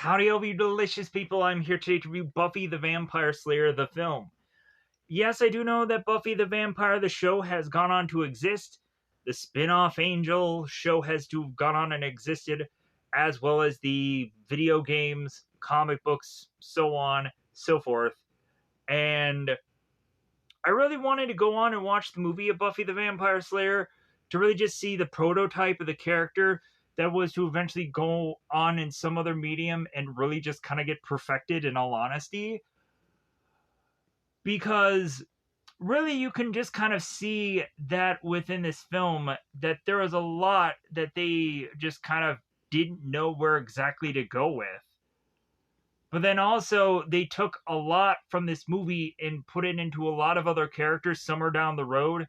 Howdy, all you delicious people. I'm here today to review Buffy the Vampire Slayer, the film. Yes, I do know that Buffy the Vampire, the show, has gone on to exist. The spin off Angel show has to have gone on and existed, as well as the video games, comic books, so on, so forth. And I really wanted to go on and watch the movie of Buffy the Vampire Slayer to really just see the prototype of the character that was to eventually go on in some other medium and really just kind of get perfected, in all honesty. Because really you can just kind of see that within this film that there was a lot that they just kind of didn't know where exactly to go with. But then also, they took a lot from this movie and put it into a lot of other characters somewhere down the road.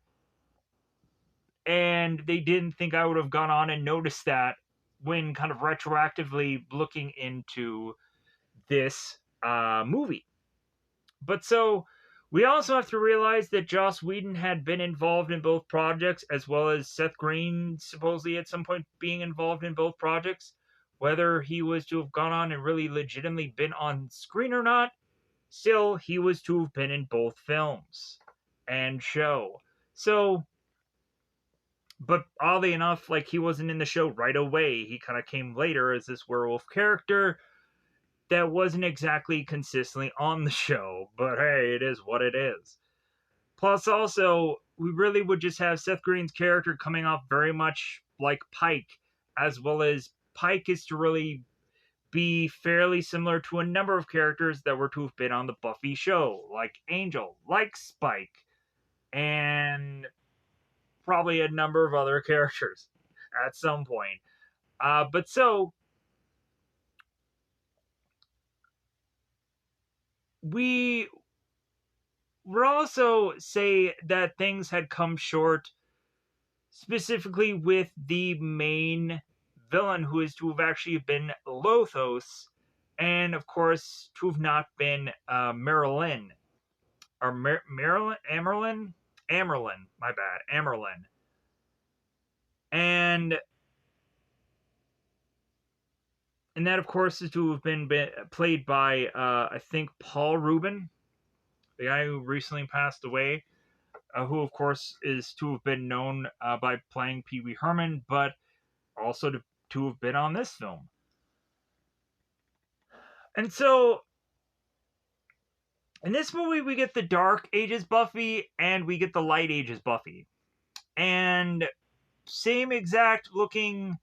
And they didn't think I would have gone on and noticed that when kind of retroactively looking into this movie. But so, we also have to realize that Joss Whedon had been involved in both projects, as well as Seth Green supposedly at some point being involved in both projects. Whether he was to have gone on and really legitimately been on screen or not, still, he was to have been in both films and show. So, but oddly enough, like, he wasn't in the show right away. He kind of came later as this werewolf character that wasn't exactly consistently on the show. But hey, it is what it is. Plus, also, we really would just have Seth Green's character coming off very much like Pike, as well as Pike is to really be fairly similar to a number of characters that were to have been on the Buffy show, like Angel, like Spike, and probably a number of other characters at some point. But so, we would also say that things had come short, specifically with the main villain, who is to have actually been Lothos, and of course to have not been Marilyn or Marilyn Amerlin, my bad, Amerlin, and that of course is to have been played by I think Paul Rubin, the guy who recently passed away, who of course is to have been known by playing Pee Wee Herman, but also to have been on this film. And so, in this movie, we get the Dark Ages Buffy and we get the Light Ages Buffy. And same exact looking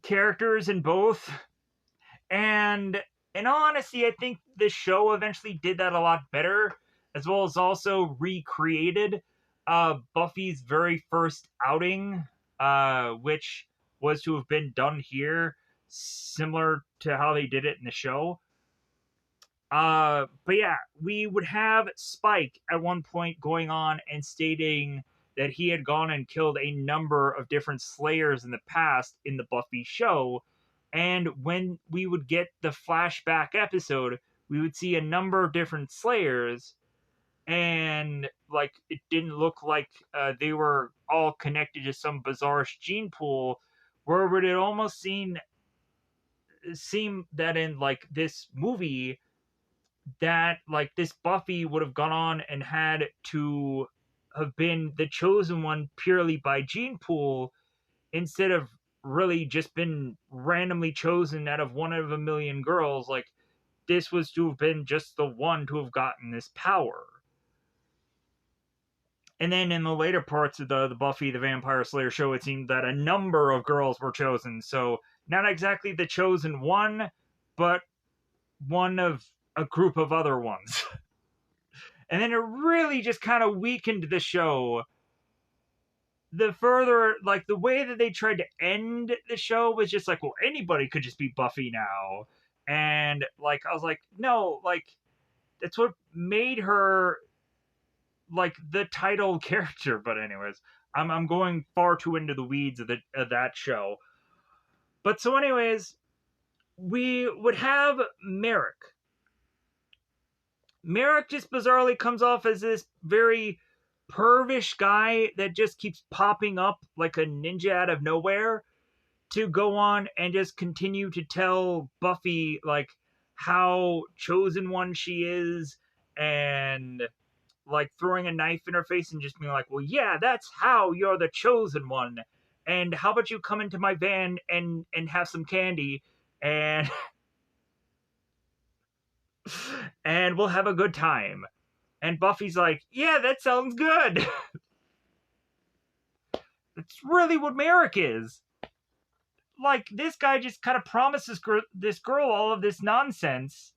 characters in both. And in all honesty, I think the show eventually did that a lot better, as well as also recreated Buffy's very first outing, which was to have been done here, similar to how they did it in the show. But yeah, we would have Spike at one point going on and stating that he had gone and killed a number of different Slayers in the past in the Buffy show. And when we would get the flashback episode, we would see a number of different Slayers, and like it didn't look like they were all connected to some bizarre gene pool, where it would almost seem that in like this movie that like this Buffy would have gone on and had to have been the chosen one purely by gene pool, instead of really just been randomly chosen out of one of a million girls. Like, this was to have been just the one to have gotten this power. And then in the later parts of the Buffy the Vampire Slayer show, it seemed that a number of girls were chosen. So not exactly the chosen one, but one of a group of other ones. And then it really just kind of weakened the show. The further, like, the way that they tried to end the show was just like, well, anybody could just be Buffy now. And, like, I was like, no, like, that's what made her, like, the title character. But anyways, I'm going far too into the weeds of that show. But so anyways, we would have Merrick. Merrick just bizarrely comes off as this very pervish guy that just keeps popping up like a ninja out of nowhere. to go on and just continue to tell Buffy like how chosen one she is, and like throwing a knife in her face and just being like, well, yeah, that's how you're the chosen one. And how about you come into my van and have some candy, and and we'll have a good time. And Buffy's like, yeah, that sounds good. That's really what Merrick is. Like, this guy just kind of promises this girl all of this nonsense,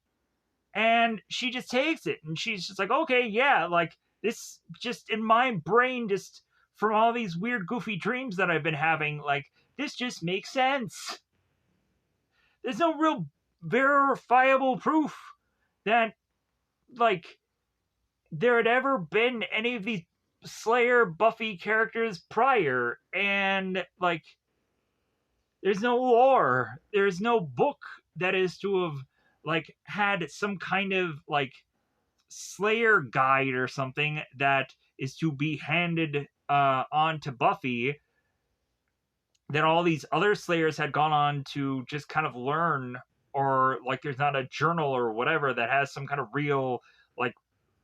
and she just takes it, and she's just like, okay, yeah, like, this just in my brain, just from all these weird goofy dreams that I've been having, like, this just makes sense. There's no real verifiable proof that, like, there had ever been any of these Slayer Buffy characters prior, and like, there's no lore, there's no book that is to have like had some kind of like Slayer guide or something that is to be handed on to Buffy, that all these other Slayers had gone on to just kind of learn, or like there's not a journal or whatever that has some kind of real like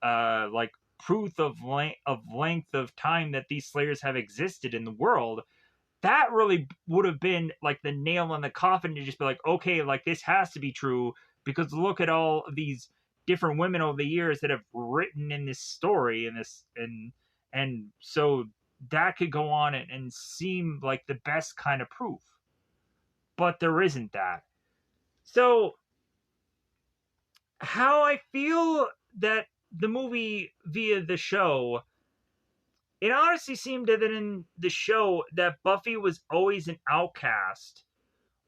like proof of length of time that these Slayers have existed in the world. That really would have been like the nail in the coffin, to just be like, okay, like this has to be true, because look at all of these different women over the years that have written in this story and this, and so that could go on and seem like the best kind of proof, but there isn't that. So how I feel that the movie via the show, it honestly seemed that in the show that Buffy was always an outcast,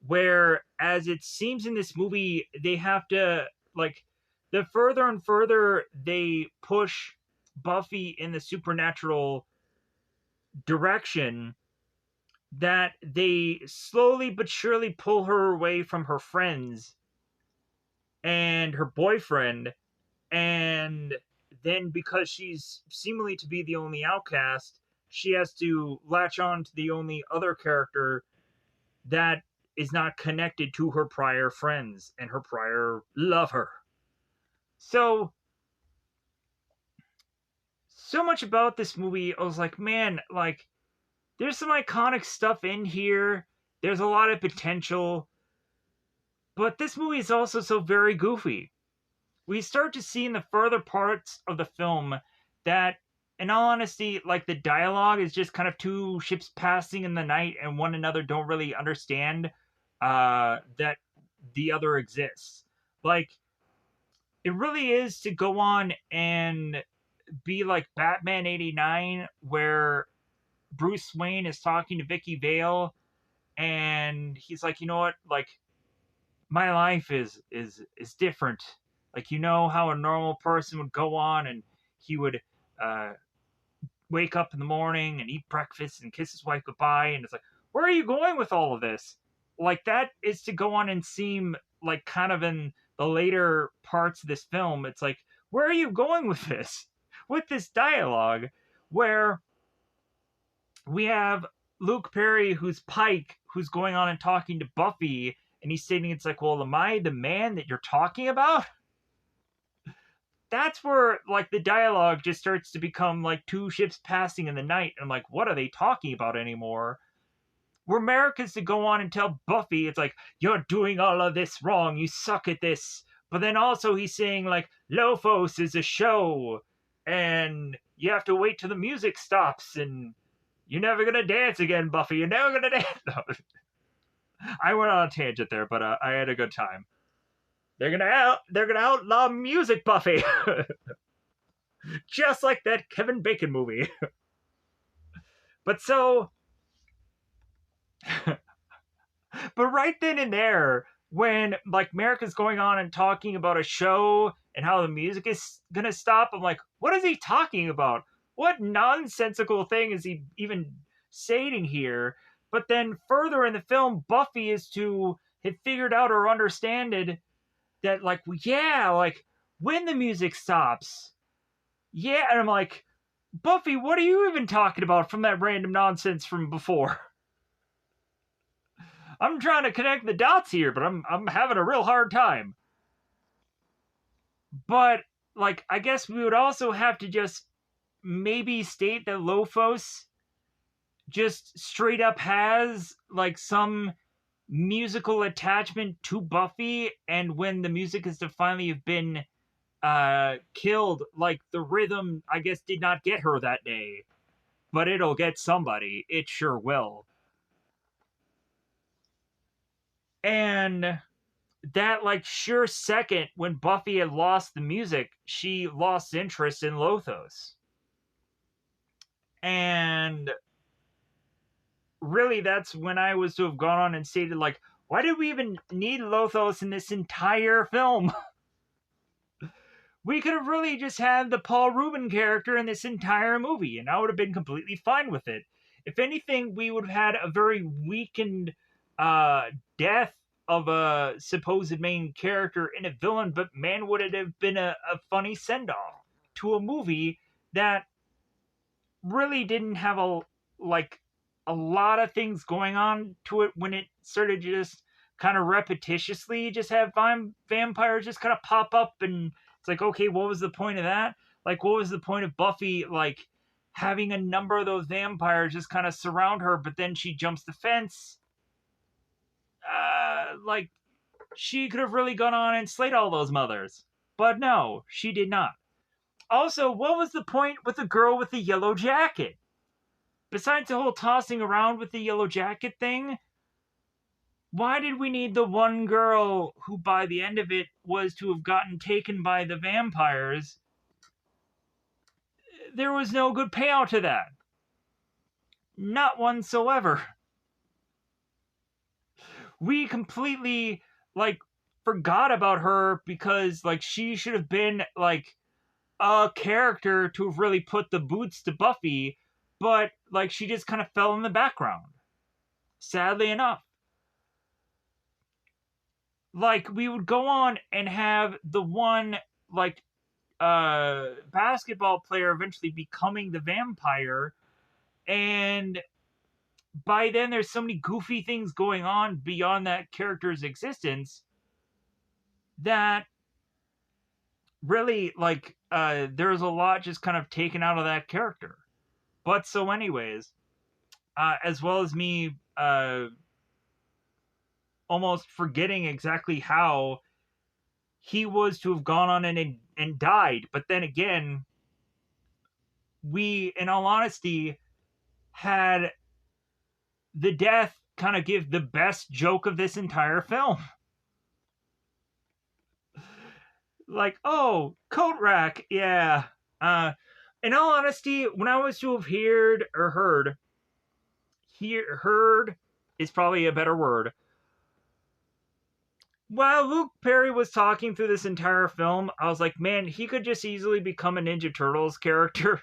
whereas it seems in this movie they have to like, the further and further they push Buffy in the supernatural direction, that they slowly but surely pull her away from her friends and her boyfriend, and then because she's seemingly to be the only outcast, she has to latch on to the only other character that is not connected to her prior friends and her prior lover. So much about this movie, I was like, man, like, there's some iconic stuff in here. There's a lot of potential. But this movie is also so very goofy. We start to see in the further parts of the film that, in all honesty, like, the dialogue is just kind of two ships passing in the night, and one another don't really understand that the other exists. Like, it really is to go on and be like Batman 89, where Bruce Wayne is talking to Vicky Vale, and he's like, you know what, like, my life is different. Like, you know how a normal person would go on and he would uh, wake up in the morning and eat breakfast and kiss his wife goodbye, and it's like, where are you going with all of this? Like, that is to go on and seem like, kind of in the later parts of this film, it's like, where are you going with this? With this dialogue, where we have Luke Perry, who's Pike, who's going on and talking to Buffy, and he's stating, it's like, well, am I the man that you're talking about? That's where like the dialogue just starts to become like two ships passing in the night. And I'm like, what are they talking about anymore? Where Merrick is to go on and tell Buffy, it's like, you're doing all of this wrong, you suck at this. But then also he's saying like, Lophos is a show, and you have to wait till the music stops, and you're never gonna dance again, Buffy. You're never gonna dance. I went on a tangent there, but I had a good time. They're gonna outlaw music, Buffy, just like that Kevin Bacon movie. But so, but right then and there, when like Merrick is going on and talking about a show and how the music is gonna stop, I'm like, what is he talking about? What nonsensical thing is he even stating here? But then further in the film, Buffy is to have figured out or understood that, like, yeah, like, when the music stops, yeah, and I'm like, Buffy, what are you even talking about from that random nonsense from before? I'm trying to connect the dots here, but I'm having a real hard time. But like, I guess we would also have to just maybe state that Lophos just straight up has like some musical attachment to Buffy, and when the music is to finally have been killed, like the rhythm, I guess, did not get her that day, but it'll get somebody. It sure will. And that like sure second when Buffy had lost the music, she lost interest in Lothos. And really that's when I was to have gone on and stated like, why did we even need Lothos in this entire film? We could have really just had the Paul Rubin character in this entire movie, and I would have been completely fine with it. If anything, we would have had a very weakened uh, death of a supposed main character in a villain, but man, would it have been a funny send off to a movie that really didn't have like a lot of things going on to it when it started just kind of repetitiously just have vampires just kind of pop up, and it's like, okay, what was the point of that? Like, what was the point of Buffy like having a number of those vampires just kind of surround her, but then she jumps the fence? Like, she could have really gone on and slayed all those mothers, but no, she did not. Also, what was the point with the girl with the yellow jacket? Besides the whole tossing around with the yellow jacket thing, why did we need the one girl who, by the end of it, was to have gotten taken by the vampires? There was no good payout to that. Not whatsoever. We completely, like, forgot about her because, like, she should have been, like, a character to have really put the boots to Buffy, but, like, she just kind of fell in the background. Sadly enough. Like, we would go on and have the one, like, basketball player eventually becoming the vampire, and by then there's so many goofy things going on beyond that character's existence that really, like, there's a lot just kind of taken out of that character. But so anyways, as well as me almost forgetting exactly how he was to have gone on and died. But then again, we, in all honesty, had the death kind of give the best joke of this entire film. Like, oh, coat rack, yeah. In all honesty, when I was to have heard is probably a better word. While Luke Perry was talking through this entire film, I was like, man, he could just easily become a Ninja Turtles character.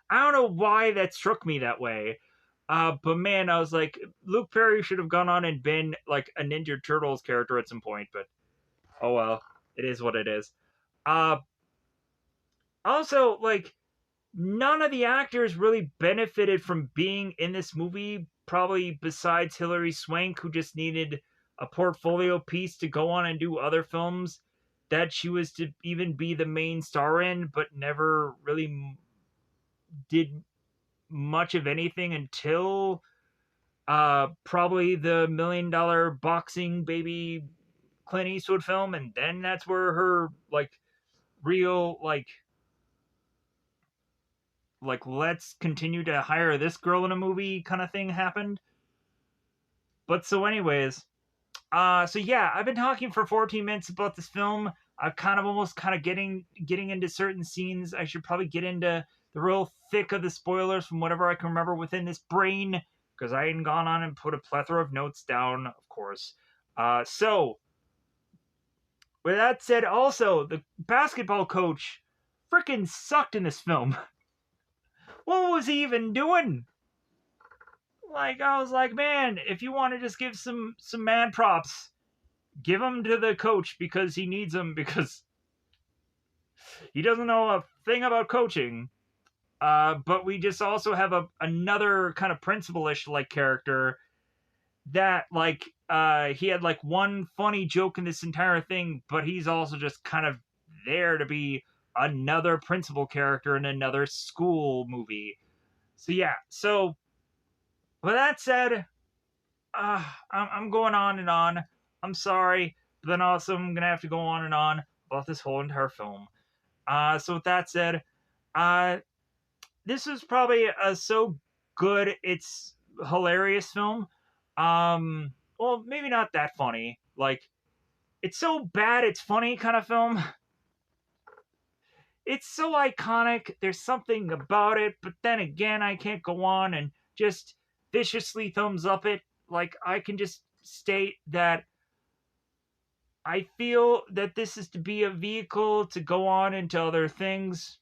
I don't know why that struck me that way. But man, I was like, Luke Perry should have gone on and been like a Ninja Turtles character at some point, but oh well, it is what it is. Uh, Also, like, none of the actors really benefited from being in this movie, probably besides Hilary Swank, who just needed a portfolio piece to go on and do other films that she was to even be the main star in, but never really did much of anything until probably the $1 million boxing baby Clint Eastwood film, and then that's where her like real like let's continue to hire this girl in a movie kind of thing happened. But so anyways, so yeah, I've been talking for 14 minutes about this film. I've kind of almost kind of getting into certain scenes. I should probably get into the real thick of the spoilers from whatever I can remember within this brain, because I hadn't gone on and put a plethora of notes down, of course. So with that said, also the basketball coach freaking sucked in this film. What was he even doing? Like, I was like, man, if you want to just give some mad props, give them to the coach because he needs them, because he doesn't know a thing about coaching. But we just also have another kind of principal-ish like character that like he had like one funny joke in this entire thing, but he's also just kind of there to be another principal character in another school movie. So yeah, so with that said, I'm going on and on. I'm sorry, but then also I'm gonna have to go on and on about this whole entire film. So with that said, uh, this is probably a so good it's hilarious film. Well, maybe not that funny. Like it's so bad it's funny kind of film. It's so iconic. There's something about it, but then again, I can't go on and just viciously thumbs up it. Like I can just state that I feel that this is to be a vehicle to go on into other things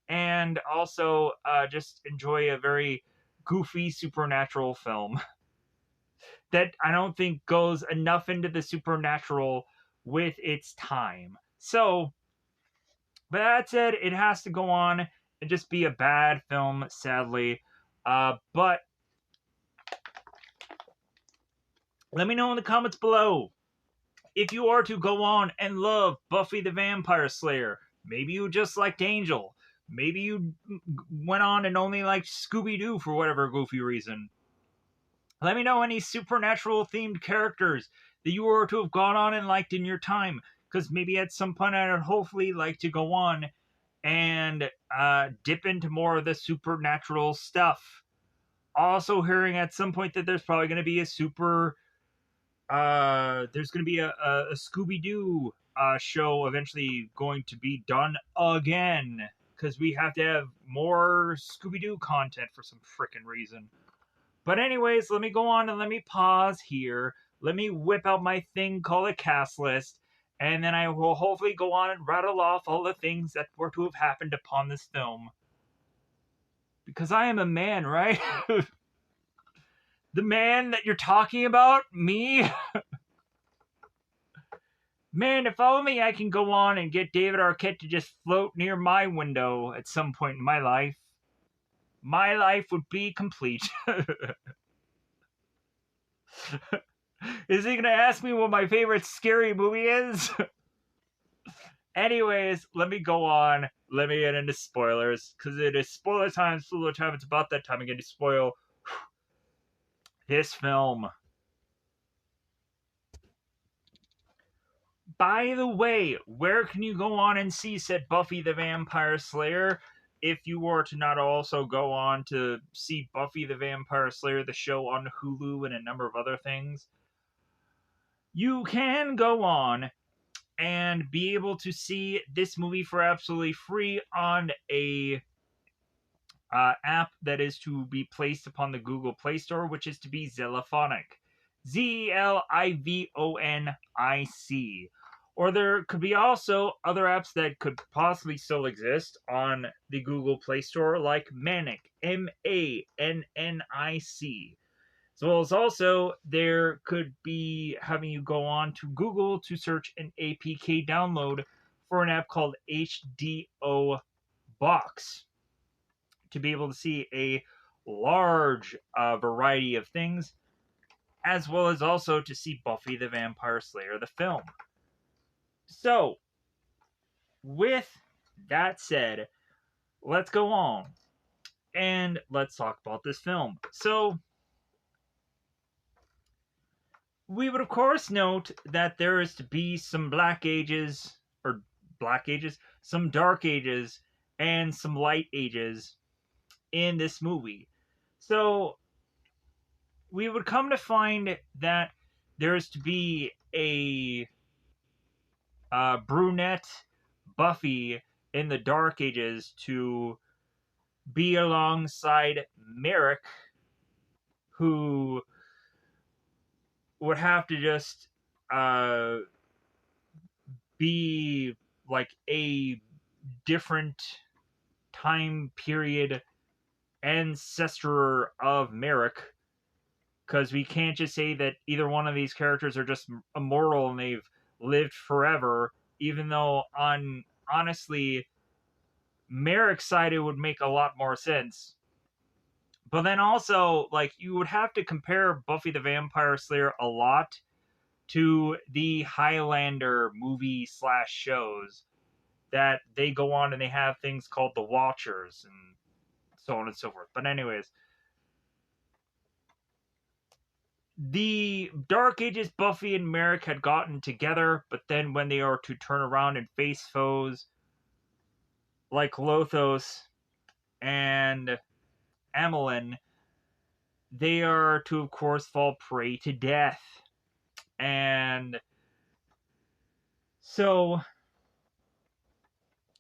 and also just enjoy a very goofy supernatural film that I don't think goes enough into the supernatural with its time. So, but that said, it has to go on and just be a bad film, sadly. But let me know in the comments below if you are to go on and love Buffy the Vampire Slayer. Maybe you just liked Angel. Maybe you went on and only liked Scooby Doo for whatever goofy reason. Let me know any supernatural themed characters that you were to have gone on and liked in your time. Because maybe at some point I'd hopefully like to go on and dip into more of the supernatural stuff. Also, hearing at some point that there's probably going to be a there's going to be a Scooby Doo show eventually going to be done again because we have to have more Scooby Doo content for some freaking reason. But anyways, let me go on and let me pause here. Let me whip out my thing called a cast list, and then I will hopefully go on and rattle off all the things that were to have happened upon this film. Because I am a man, right? The man that you're talking about, me? Man, if only I can go on and get David Arquette to just float near my window at some point in my life. My life would be complete. Is he gonna ask me what my favorite scary movie is? Anyways, let me go on. Let me get into spoilers. Because it is spoiler time, spoiler time. It's about that time again to spoil this film. By the way, where can you go on and see said Buffy the Vampire Slayer? If you were to not also go on to see Buffy the Vampire Slayer, the show on Hulu and a number of other things, you can go on and be able to see this movie for absolutely free on a app that is to be placed upon the Google Play Store, which is to be Zelliphonic. Zelivonic. Or there could be also other apps that could possibly still exist on the Google Play Store, like Manic, Mannic. As well as also, there could be having you go on to Google to search an APK download for an app called HDO Box to be able to see a large variety of things, as well as also to see Buffy the Vampire Slayer, the film. So, with that said, let's go on and let's talk about this film. So, we would of course note that there is to be some some dark ages, and some light ages in this movie. So, we would come to find that there is to be a brunette Buffy in the Dark Ages to be alongside Merrick, who would have to just uh, be like a different time period ancestor of Merrick, because we can't just say that either one of these characters are just immortal and they've lived forever, even though honestly Merrick's side it would make a lot more sense. But then also, like, you would have to compare Buffy the Vampire Slayer a lot to the Highlander movie slash shows that they go on and they have things called the Watchers and so on and so forth. But anyways, the Dark Ages Buffy and Merrick had gotten together, but then when they are to turn around and face foes like Lothos and Amelin, they are to, of course, fall prey to death. And so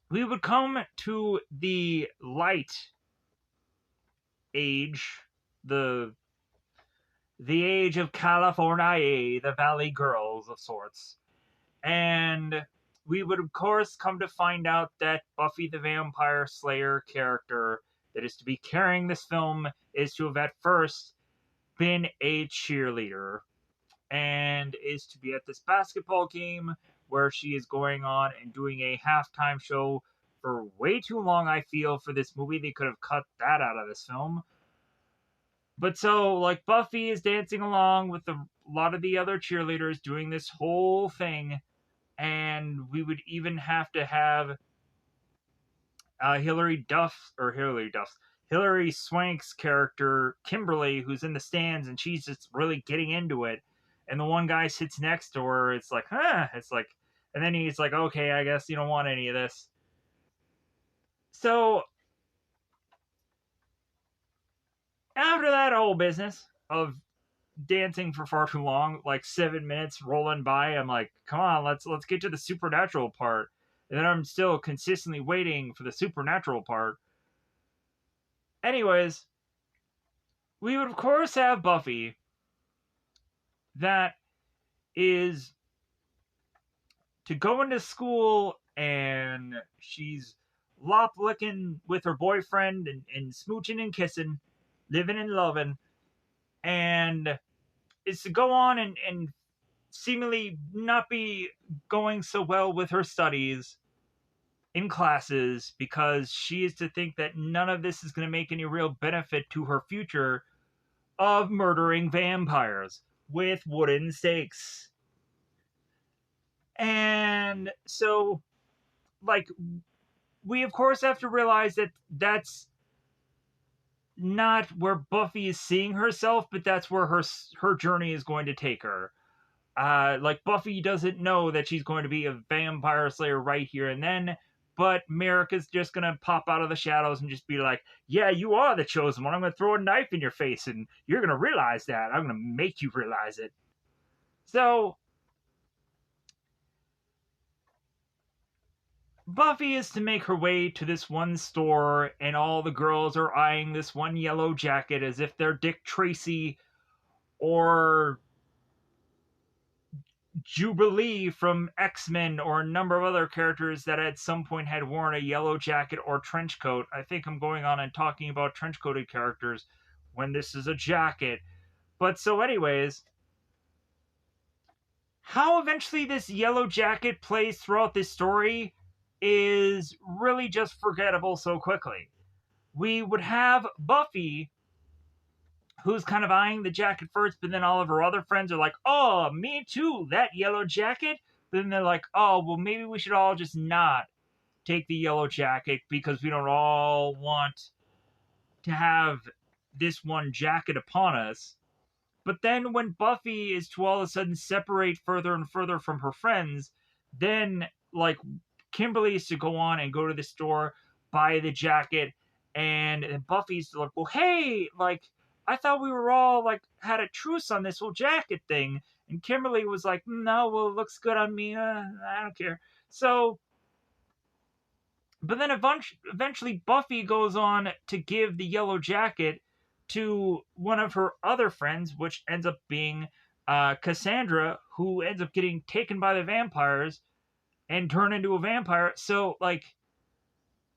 we would come to the light age, the age of California, the Valley Girls of sorts. And we would, of course, come to find out that Buffy the Vampire Slayer character that is to be carrying this film is to have at first been a cheerleader and is to be at this basketball game where she is going on and doing a halftime show for way too long, I feel, for this movie. They could have cut that out of this film. But so, like, Buffy is dancing along with a lot of the other cheerleaders doing this whole thing, and we would even have to have Hilary Swank's character, Kimberly, who's in the stands, and she's just really getting into it. And the one guy sits next to her. It's like, huh? It's like, and then he's like, okay, I guess you don't want any of this. So after that whole business of dancing for far too long, like 7 minutes rolling by, I'm like, come on, let's get to the supernatural part. And then I'm still consistently waiting for the supernatural part. Anyways, we would of course have Buffy that is to go into school, and she's lop licking with her boyfriend and smooching and kissing, living and loving, and is to go on and seemingly not be going so well with her studies in classes because she is to think that none of this is going to make any real benefit to her future of murdering vampires with wooden stakes. And so, like, we of course have to realize that that's not where Buffy is seeing herself, but that's where her journey is going to take her. Like, Buffy doesn't know that she's going to be a vampire slayer right here and then, but Merrick is just gonna pop out of the shadows and just be like, yeah, you are the chosen one. I'm gonna throw a knife in your face and you're gonna realize that. I'm gonna make you realize it. So Buffy is to make her way to this one store, and all the girls are eyeing this one yellow jacket as if they're Dick Tracy or Jubilee from X-Men or a number of other characters that at some point had worn a yellow jacket or trench coat. I think I'm going on and talking about trench coated characters when this is a jacket. But so anyways, how eventually this yellow jacket plays throughout this story is really just forgettable so quickly. We would have Buffy, who's kind of eyeing the jacket first, but then all of her other friends are like, oh, me too, that yellow jacket. But then they're like, oh, well, maybe we should all just not take the yellow jacket because we don't all want to have this one jacket upon us. But then when Buffy is to all of a sudden separate further and further from her friends, then, like, Kimberly is to go on and go to the store, buy the jacket, and Buffy's like, well, hey, like, I thought we were all, like, had a truce on this whole jacket thing. And Kimberly was like, no, well, it looks good on me. I don't care. So, but then eventually Buffy goes on to give the yellow jacket to one of her other friends, which ends up being Cassandra, who ends up getting taken by the vampires and turned into a vampire. So, like,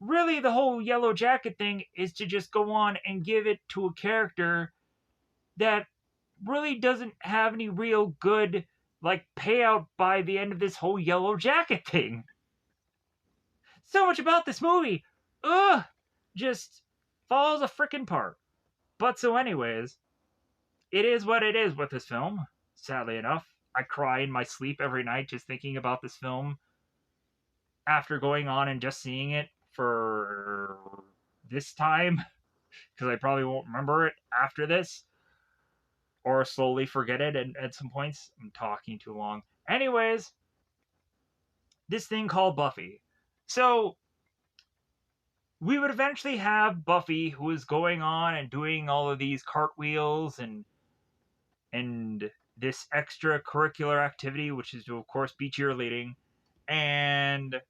really the whole yellow jacket thing is to just go on and give it to a character that really doesn't have any real good, like, payout by the end of this whole yellow jacket thing. So much about this movie, ugh, just falls a frickin' part. But so, anyways, it is what it is with this film. Sadly enough, I cry in my sleep every night just thinking about this film after going on and just seeing it for this time because I probably won't remember it after this or slowly forget it at some points. I'm talking too long. Anyways, this thing called Buffy. So we would eventually have Buffy, who is going on and doing all of these cartwheels and this extracurricular activity, which is to of course be cheerleading. And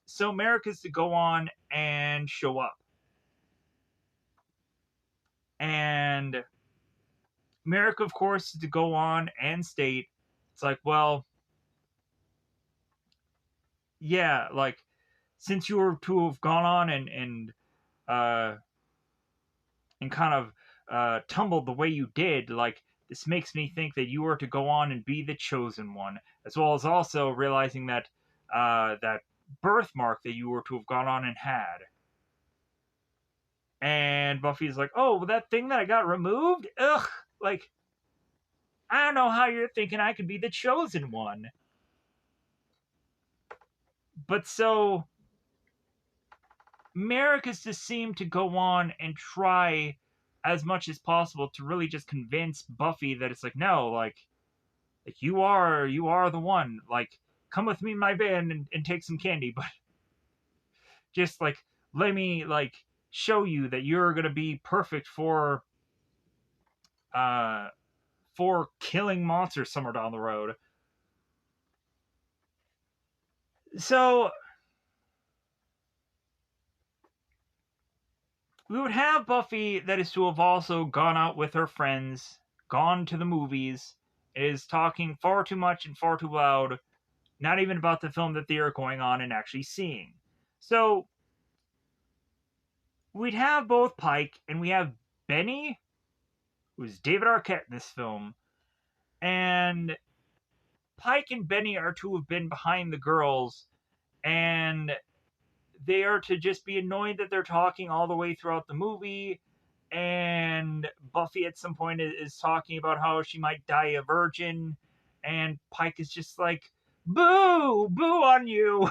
so Merrick is to go on and show up. And Merrick, of course, is to go on and state, it's like, well, yeah, like since you were to have gone on uh and kind of tumbled the way you did, like this makes me think that you were to go on and be the chosen one, as well as also realizing that that birthmark that you were to have gone on and had. And Buffy's like, oh, well, that thing that I got removed? Ugh, like, I don't know how you're thinking I could be the chosen one. But so Merrick is to seem to go on and try as much as possible to really just convince Buffy that it's like, no, like you are the one. Like, come with me in my van and take some candy, but just like let me like show you that you're gonna be perfect uh for killing monsters somewhere down the road. So we would have Buffy that is to have also gone out with her friends, gone to the movies, is talking far too much and far too loud, not even about the film that they are going on and actually seeing. So we'd have both Pike and we have Benny, who's David Arquette in this film, and Pike and Benny are to have been behind the girls, and they are to just be annoyed that they're talking all the way throughout the movie. And Buffy at some point is talking about how she might die a virgin, and Pike is just like, "Boo, boo on you!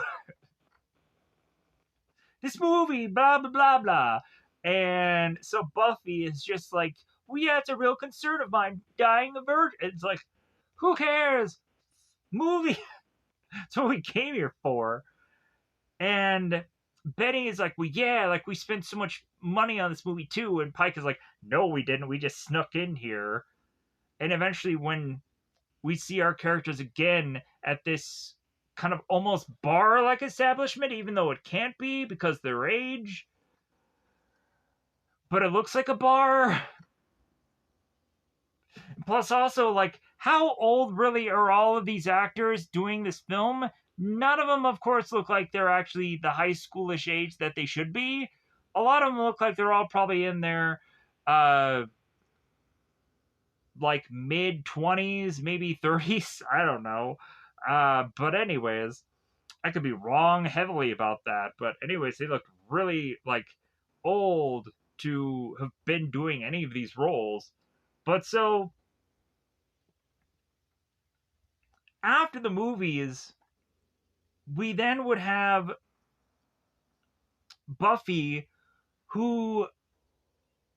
This movie, blah blah blah blah." And so Buffy is just like, "Well, yeah, it's a real concern of mine, dying a virgin." It's like, who cares? Movie. That's what we came here for. And Benny is like, well, yeah, like we spent so much money on this movie too. And Pike is like, no, we didn't. We just snuck in here. And eventually, when we see our characters again at this kind of almost bar like establishment, even though it can't be because their age, but it looks like a bar. Plus, also, like, how old really are all of these actors doing this film? None of them, of course, look like they're actually the high schoolish age that they should be. A lot of them look like they're all probably in their, uh, like mid 20s, maybe 30s. I don't know. But anyways, I could be wrong heavily about that. But anyways, they look really like old to have been doing any of these roles. But so after the movies, we then would have Buffy, who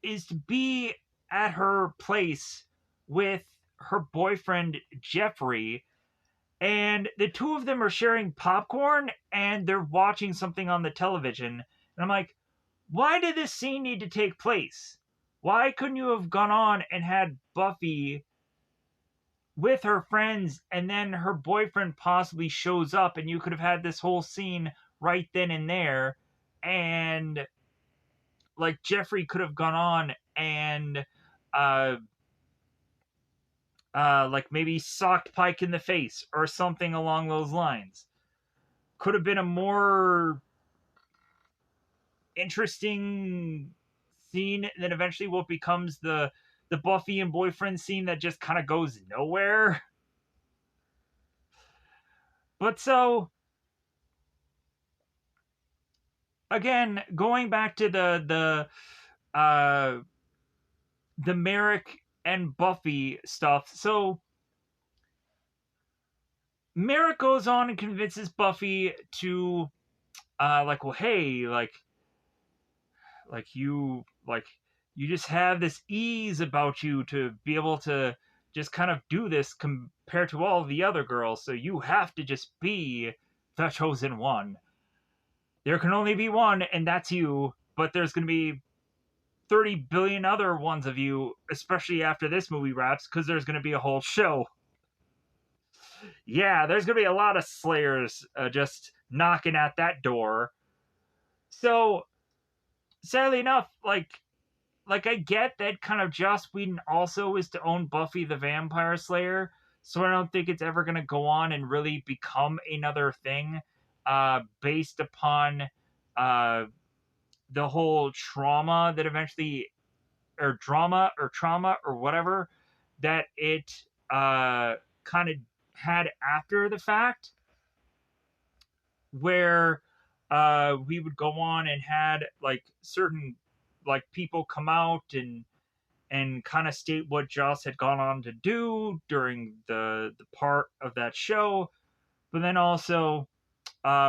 is to be at her place with her boyfriend Jeffrey, and the two of them are sharing popcorn and they're watching something on the television. And I'm like, why did this scene need to take place? Why couldn't you have gone on and had Buffy with her friends and then her boyfriend possibly shows up and you could have had this whole scene right then and there, and like Jeffrey could have gone on and uh like maybe socked Pike in the face or something along those lines. Could have been a more interesting scene than eventually what becomes the Buffy and boyfriend scene that just kind of goes nowhere. But so again, going back to the the Merrick and Buffy stuff. So Merrick goes on and convinces Buffy to like, well, hey, like you just have this ease about you to be able to just kind of do this compared to all the other girls, so you have to just be the chosen one. There can only be one, and that's you, but there's going to be 30 billion other ones of you, especially after this movie wraps, because there's going to be a whole show. Yeah, there's going to be a lot of Slayers just knocking at that door. So, sadly enough, like I get that kind of Joss Whedon also is to own Buffy the Vampire Slayer, so I don't think it's ever going to go on and really become another thing based upon uh, the whole trauma that eventually, or drama or trauma or whatever, that it kind of had after the fact, where we would go on and had like certain like people come out and kind of state what Joss had gone on to do during the part of that show. But then also,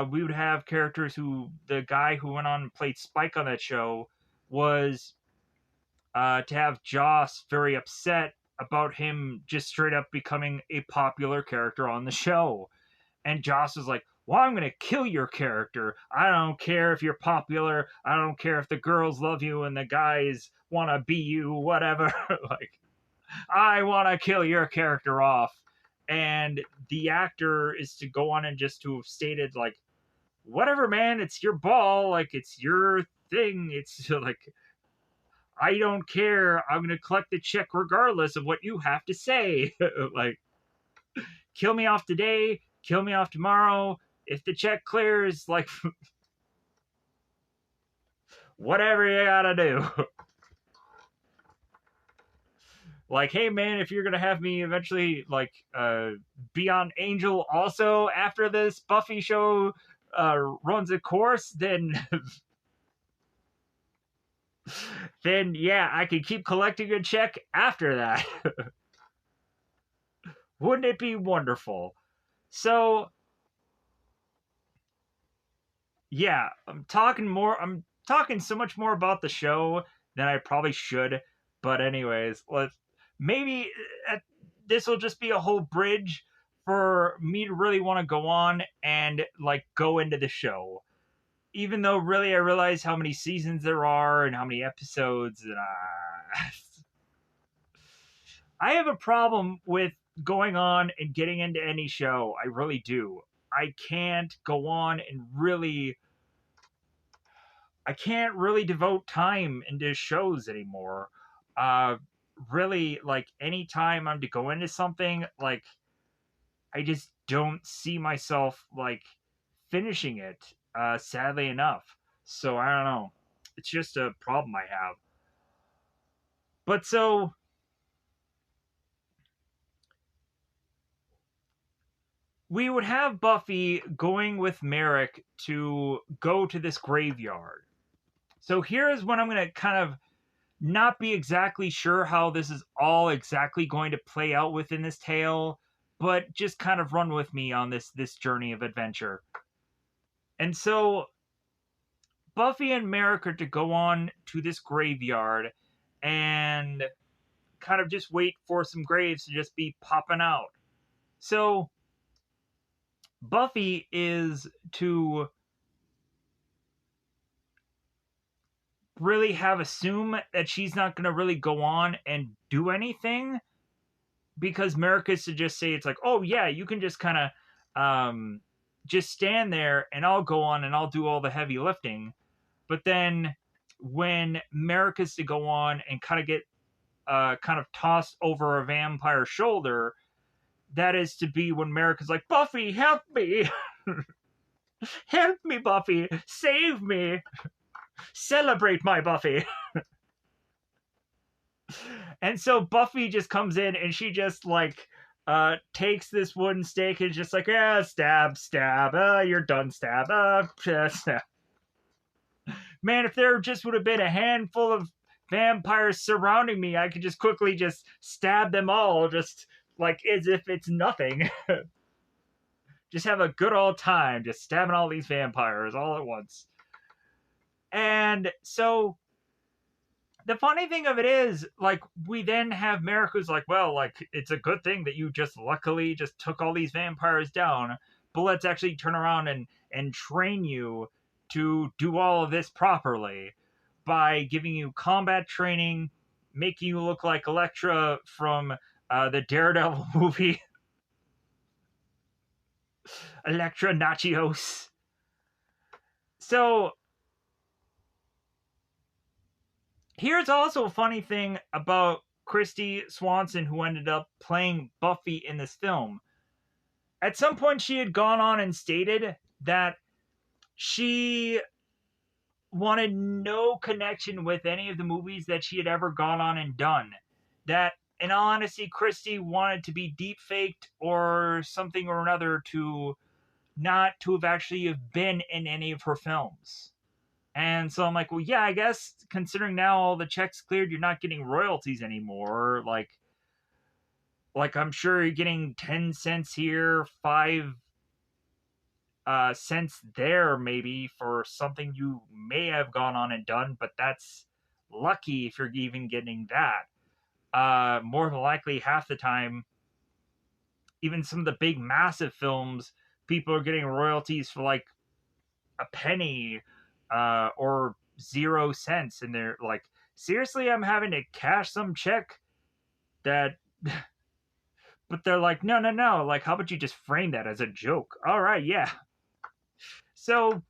we would have characters who the guy who went on and played Spike on that show was to have Joss very upset about him just straight up becoming a popular character on the show. And Joss was like, well, I'm going to kill your character. I don't care if you're popular. I don't care if the girls love you and the guys want to be you, whatever. Like, I want to kill your character off. And the actor is to go on and just to have stated, like, whatever, man, it's your ball. Like, it's your thing. It's like, I don't care. I'm going to collect the check regardless of what you have to say. Like, kill me off today, kill me off tomorrow. If the check clears, like, whatever you gotta do. Like, hey man, if you're gonna have me eventually like be on Angel also after this Buffy show runs a course, then then yeah, I can keep collecting a check after that. Wouldn't it be wonderful? So yeah, I'm talking so much more about the show than I probably should. But anyways, let's maybe this will just be a whole bridge for me to really want to go on and like go into the show. Even though really I realize how many seasons there are and how many episodes, and I have a problem with going on and getting into any show. I really do. I can't go on and really I can't really devote time into shows anymore. Uh, really, like anytime I'm to go into something, like I just don't see myself like finishing it. Sadly enough, so I don't know. It's just a problem I have. But so we would have Buffy going with Merrick to go to this graveyard. So here is when I'm going to kind of not be exactly sure how this is all exactly going to play out within this tale, but just kind of run with me on this journey of adventure. And so Buffy and Merrick are to go on to this graveyard and kind of just wait for some graves to just be popping out. So Buffy is to really have assume that she's not going to really go on and do anything, because Merrick is to just say, it's like, oh yeah, you can just kind of just stand there and I'll go on and I'll do all the heavy lifting. But then when Merrick is to go on and kind of get kind of tossed over a vampire's shoulder, that is to be when Merrick is like, Buffy, help me. Help me, Buffy. Save me. Celebrate my Buffy. And so Buffy just comes in and she just like takes this wooden stake and just like, yeah, stab, stab, you're done, stab, stab. Man, if there just would have been a handful of vampires surrounding me, I could just quickly just stab them all, just like as if it's nothing. Just have a good old time, just stabbing all these vampires all at once. And so the funny thing of it is, like, we then have Merrick who's like, well, like, it's a good thing that you just luckily just took all these vampires down, but let's actually turn around and train you to do all of this properly by giving you combat training, making you look like Elektra from the Daredevil movie, Elektra Nachios. So here's also a funny thing about Christy Swanson, who ended up playing Buffy in this film. At some point, she had gone on and stated that she wanted no connection with any of the movies that she had ever gone on and done. That, in all honesty, Christy wanted to be deep faked or something or another to not to have actually have been in any of her films. And so I'm like, well, yeah, I guess considering now all the checks cleared, you're not getting royalties anymore. Like I'm sure you're getting 10 cents here, 5 cents there, maybe for something you may have gone on and done, but that's lucky if you're even getting that. More than likely, half the time, even some of the big, massive films, people are getting royalties for like a penny or 0 cents, and they're like, seriously, I'm having to cash some check that. But they're like, no, no, no. Like, how about you just frame that as a joke? All right, yeah. So,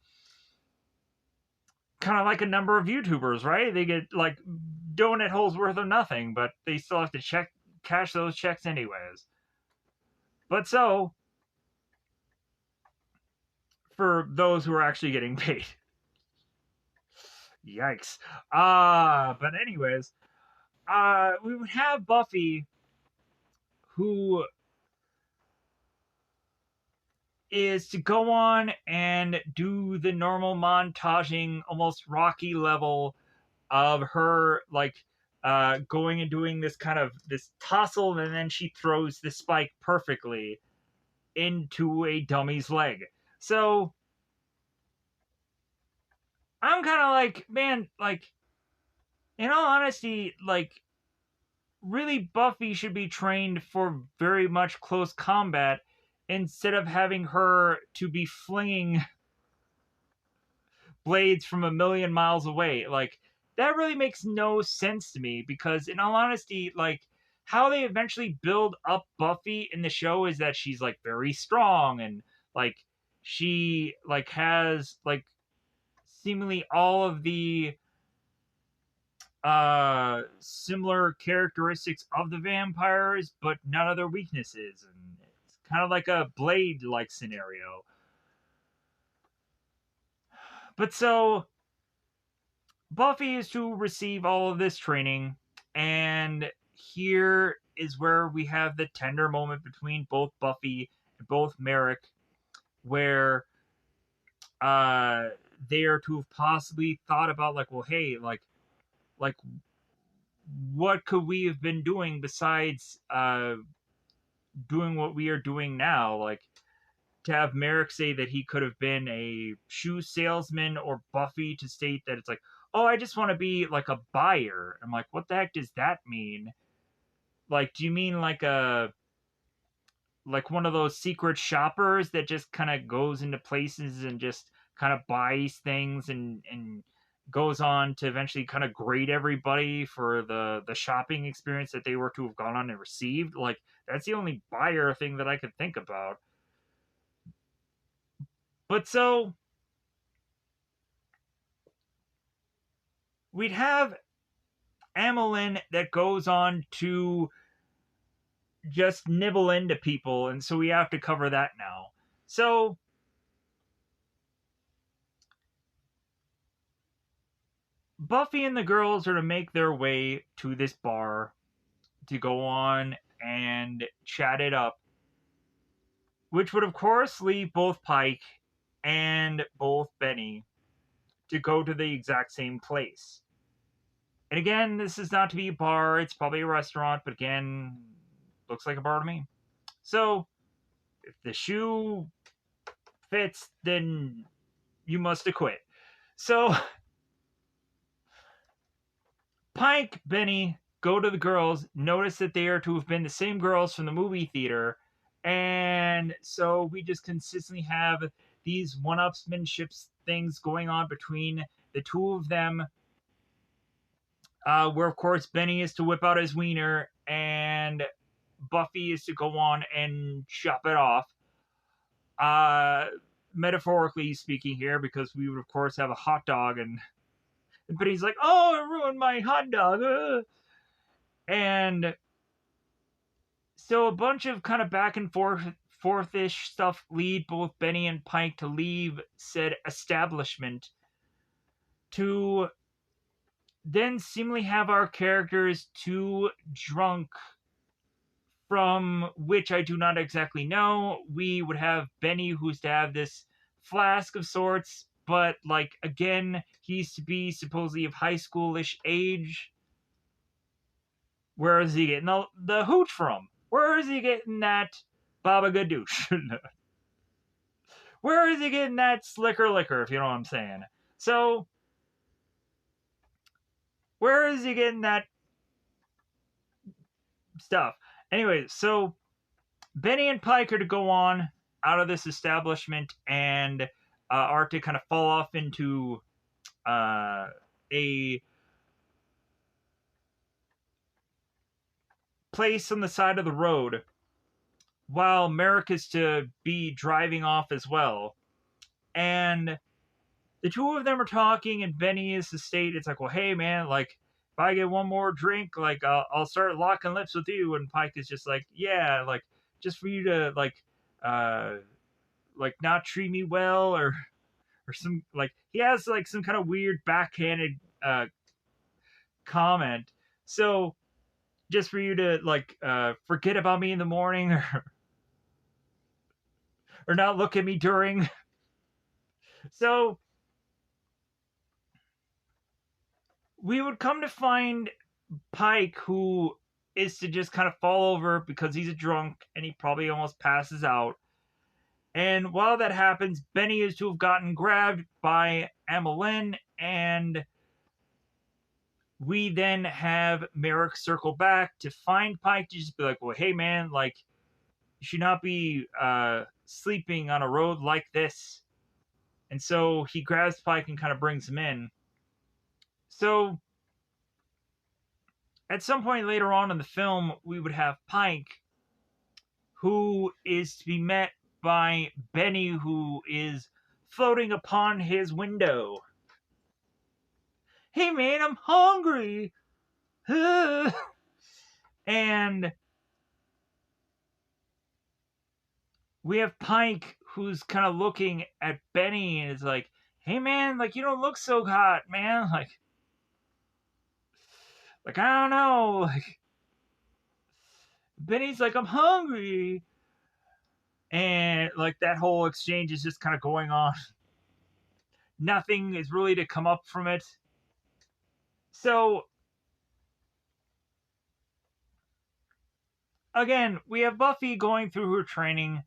kind of like a number of YouTubers, right? They get like donut holes worth of nothing, but they still have to cash those checks anyways. But so, for those who are actually getting paid. Yikes. But anyways, we would have Buffy, who is to go on and do the normal montaging, almost Rocky level of her like going and doing this kind of this tussle, and then she throws the spike perfectly into a dummy's leg. So I'm kind of like, man, like, in all honesty, like, really Buffy should be trained for very much close combat instead of having her to be flinging blades from a million miles away. Like, that really makes no sense to me because, in all honesty, like, how they eventually build up Buffy in the show is that she's like very strong and like she like has like seemingly all of the similar characteristics of the vampires but none of their weaknesses, and it's kind of like a Blade like scenario. But so Buffy is to receive all of this training, and here is where we have the tender moment between both Buffy and both Merrick, where uh, they are to have possibly thought about like, well, hey, like what could we have been doing besides doing what we are doing now? Like, to have Merrick say that he could have been a shoe salesman, or Buffy to state that it's like, oh, I just want to be like a buyer. I'm like, what the heck does that mean? Like, do you mean like one of those secret shoppers that just kind of goes into places and just kind of buys things and goes on to eventually kind of grade everybody for the shopping experience that they were to have gone on and received? Like, that's the only buyer thing that I could think about. But so we'd have Amelin that goes on to just nibble into people, and so we have to cover that now. So Buffy and the girls are to make their way to this bar to go on and chat it up, which would of course leave both Pike and both Benny to go to the exact same place. And again, this is not to be a bar, it's probably a restaurant, but again, looks like a bar to me. So, if the shoe fits, then you must acquit. So, Pike, Benny go to the girls, notice that they are to have been the same girls from the movie theater, and so we just consistently have these one-upsmanships things going on between the two of them, where of course Benny is to whip out his wiener and Buffy is to go on and chop it off. Uh, Metaphorically speaking here, because we would of course have a hot dog, and Benny's like, "Oh, it ruined my hot dog," and so a bunch of kind of back and forthish stuff lead both Benny and Pike to leave said establishment to then seemingly have our characters too drunk, from which I do not exactly know. We would have Benny, who's to have this flask of sorts, but like again, he's to be supposedly of high schoolish age. Where is he getting the hooch from? Where is he getting that Baba Gadoosh? Where is he getting that slicker liquor, if you know what I'm saying? So, where is he getting that stuff? Anyway, so Benny and Pike are to go on out of this establishment and are to kind of fall off into a place on the side of the road while Merrick is to be driving off as well. And the two of them are talking, and Benny is to state, it's like, well, hey, man, like, if I get one more drink, like, I'll start locking lips with you. And Pike is just like, yeah, like, just for you to, like not treat me well, or some, like, he has, like, some kind of weird backhanded comment. So, just for you to, like, forget about me in the morning, or not look at me during. So, we would come to find Pike, who is to just kind of fall over because he's a drunk and he probably almost passes out. And while that happens, Benny is to have gotten grabbed by Emmeline, and we then have Merrick circle back to find Pike to just be like, well, hey, man, like, you should not be sleeping on a road like this. And so he grabs Pike and kind of brings him in. So at some point later on in the film, we would have Pike, who is to be met by Benny, who is floating upon his window. Hey, man, I'm hungry. And we have Pike, who's kind of looking at Benny and is like, hey, man, like, you don't look so hot, man. Like, I don't know. Like, Benny's like, I'm hungry. And, like, that whole exchange is just kind of going on. Nothing is really to come up from it. So, again, we have Buffy going through her training,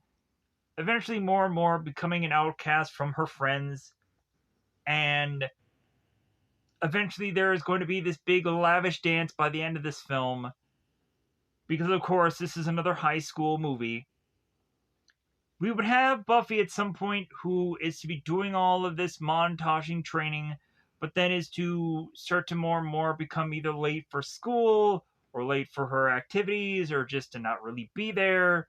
eventually more and more becoming an outcast from her friends, and eventually there is going to be this big lavish dance by the end of this film, because of course this is another high school movie. We would have Buffy at some point, who is to be doing all of this montaging training, but then is to start to more and more become either late for school or late for her activities, or just to not really be there.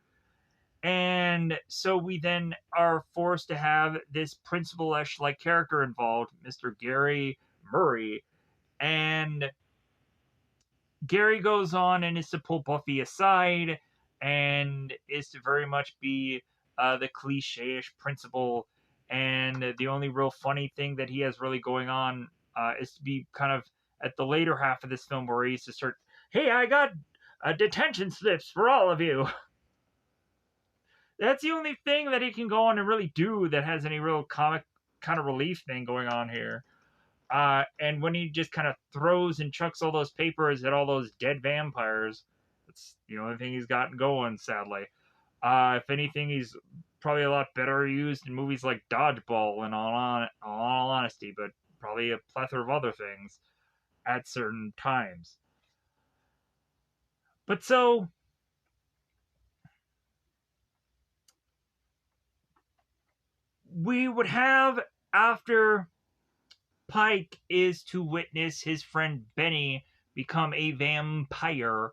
And so we then are forced to have this principal-ish like character involved, Mr. Gary Murray. And Gary goes on and is to pull Buffy aside and is to very much be the cliche-ish principal. And the only real funny thing that he has really going on is to be kind of at the later half of this film, where he's to start, hey, I got detention slips for all of you. That's the only thing that he can go on and really do that has any real comic kind of relief thing going on here. And when he just kind of throws and chucks all those papers at all those dead vampires, that's the only thing he's gotten going, sadly. If anything, he's probably a lot better used in movies like Dodgeball, in all honesty, but probably a plethora of other things at certain times. But so, we would have, after Pike is to witness his friend Benny become a vampire,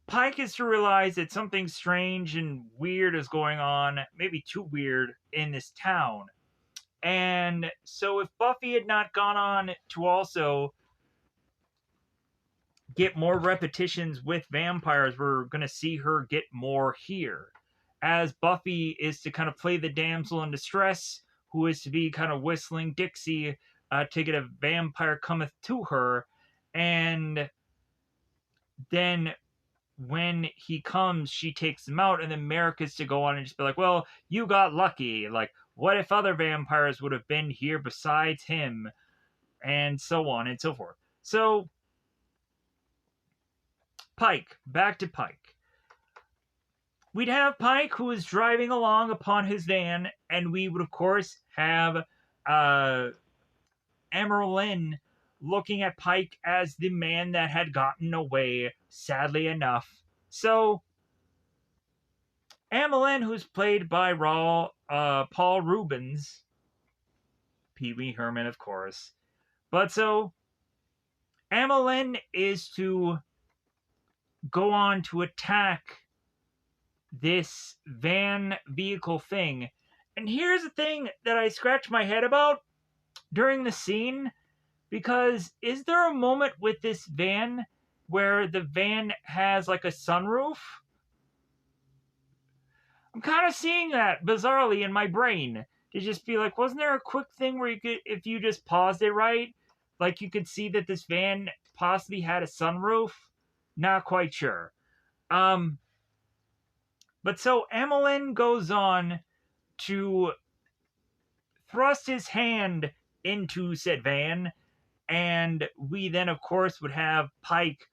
Pike is to realize that something strange and weird is going on, maybe too weird, in this town. And so, if Buffy had not gone on to also get more repetitions with vampires, we're going to see her get more here. As Buffy is to kind of play the damsel in distress, who is to be kind of whistling Dixie to get a vampire cometh to her. And then when he comes, she takes him out, and then Merrick is to go on and just be like, well, you got lucky. Like, what if other vampires would have been here besides him? And so on and so forth. So, Pike, back to Pike. We'd have Pike, who is driving along upon his van, and we would, of course, have Emerlyn looking at Pike as the man that had gotten away, sadly enough. So, Emerlyn, who's played by Paul Rubens, Pee Wee Herman, of course. But so, Emerlyn is to go on to attack this van vehicle thing. And here's the thing that I scratch my head about during the scene, because is there a moment with this van where the van has like a sunroof? I'm kind of seeing that bizarrely in my brain to just be like, wasn't there a quick thing where you could, if you just paused it right, like you could see that this van possibly had a sunroof? Not quite sure. But so Emelin goes on to thrust his hand into said van, and we then, of course, would have Pike,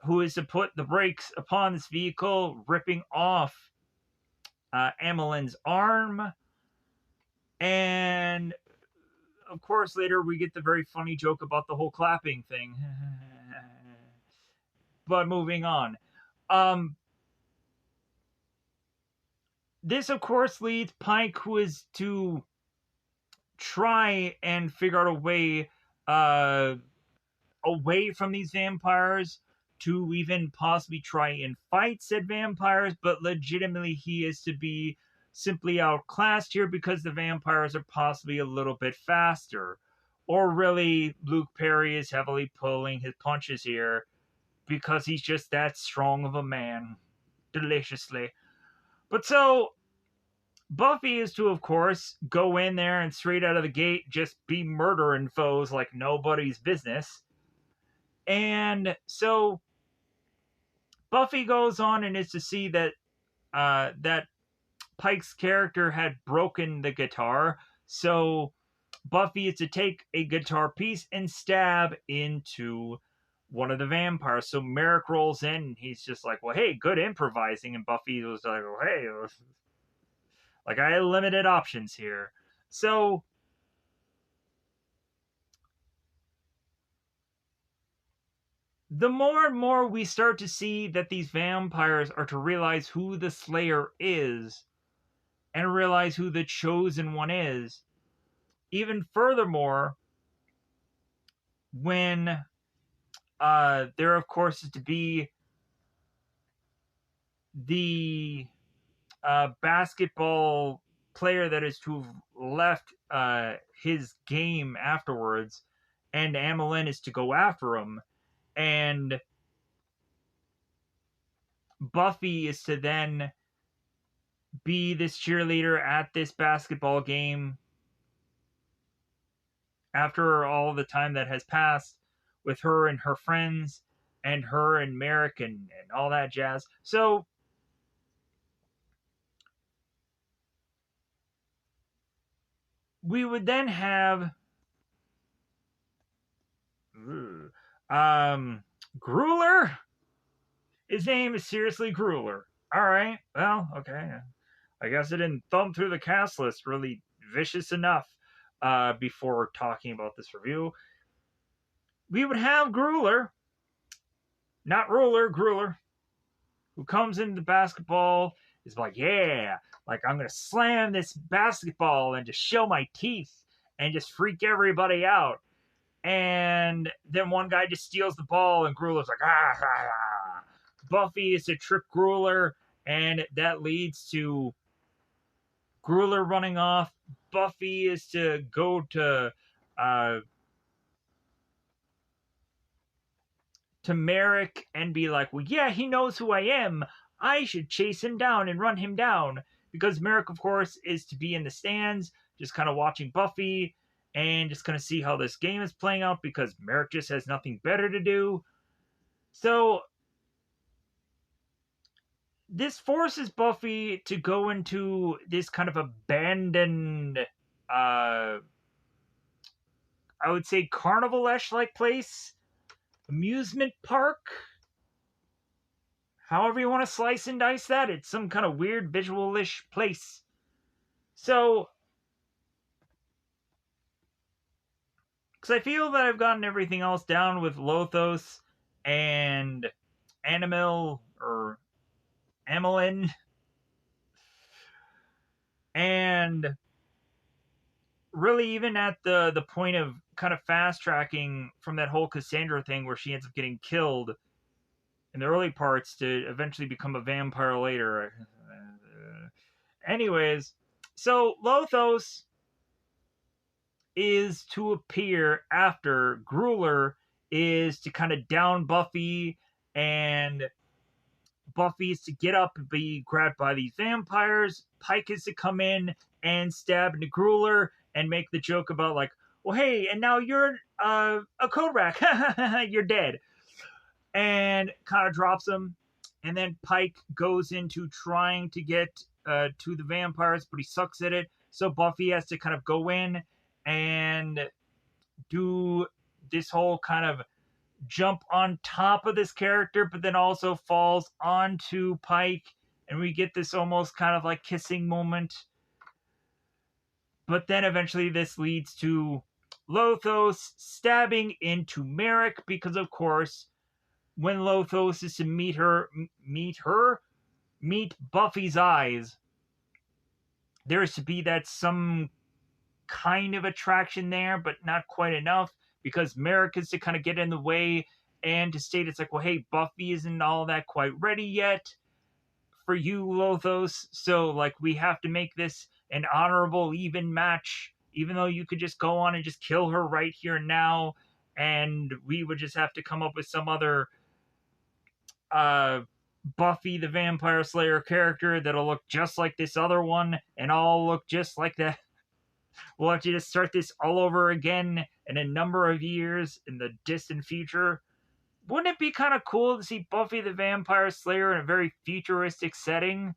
who is to put the brakes upon this vehicle, ripping off Emelin's arm. And, of course, later we get the very funny joke about the whole clapping thing. But moving on. This, of course, leads Pike, who is to try and figure out a way away from these vampires, to even possibly try and fight said vampires, but legitimately he is to be simply outclassed here because the vampires are possibly a little bit faster. Or really, Luke Perry is heavily pulling his punches here because he's just that strong of a man. Deliciously. But so, Buffy is to, of course, go in there and straight out of the gate just be murdering foes like nobody's business. And so Buffy goes on and is to see that that Pike's character had broken the guitar. So Buffy is to take a guitar piece and stab into one of the vampires. So Merrick rolls in and he's just like, well, hey, good improvising. And Buffy was like, well, hey, like I had limited options here. So the more and more we start to see that these vampires are to realize who the Slayer is and realize who the Chosen One is. Even furthermore, when there, of course, is to be the basketball player that is to have left his game afterwards, and Amelin is to go after him, and Buffy is to then be this cheerleader at this basketball game after all the time that has passed with her and her friends and her and Merrick and all that jazz. So we would then have Grueler? His name is seriously Grueler. Alright, well, okay. I guess I didn't thumb through the cast list really vicious enough before talking about this review. We would have Grueler, not Ruler, Grueler, who comes into basketball, is like, yeah, like I'm gonna slam this basketball and just show my teeth and just freak everybody out. And then one guy just steals the ball, and Grueler's like, ah, ah, ah. Buffy is to trip Grueler, and that leads to Grueler running off. Buffy is to go uh, to Merrick and be like, well, yeah, he knows who I am. I should chase him down and run him down. Because Merrick, of course, is to be in the stands, just kind of watching Buffy and just kind of see how this game is playing out because Merrick just has nothing better to do. So this forces Buffy to go into this kind of abandoned, I would say, carnival-ish like place, amusement park. However you want to slice and dice that, it's some kind of weird visual-ish place. So, because I feel that I've gotten everything else down with Lothos and Animal or Amelin, and really even at the point of kind of fast tracking from that whole Cassandra thing where she ends up getting killed in the early parts to eventually become a vampire later. Anyways, so Lothos is to appear after Grueler is to kind of down Buffy, and Buffy is to get up and be grabbed by these vampires. Pike is to come in and stab into Grueler and make the joke about like, well, hey, and now you're a Kodrak. You're dead. And kind of drops him. And then Pike goes into trying to get to the vampires, but he sucks at it. So Buffy has to kind of go in and do this whole kind of jump on top of this character, but then also falls onto Pike. And we get this almost kind of like kissing moment. But then eventually this leads to Lothos stabbing into Merrick because, of course, when Lothos is to meet Buffy's eyes, there is to be that some kind of attraction there, but not quite enough because Merrick is to kind of get in the way and to state it's like, well, hey, Buffy isn't all that quite ready yet for you, Lothos, so like we have to make this an honorable, even match, even though you could just go on and just kill her right here and now, and we would just have to come up with some other Buffy the Vampire Slayer character that'll look just like this other one and all look just like that. We'll have to just start this all over again in a number of years in the distant future. Wouldn't it be kind of cool to see Buffy the Vampire Slayer in a very futuristic setting?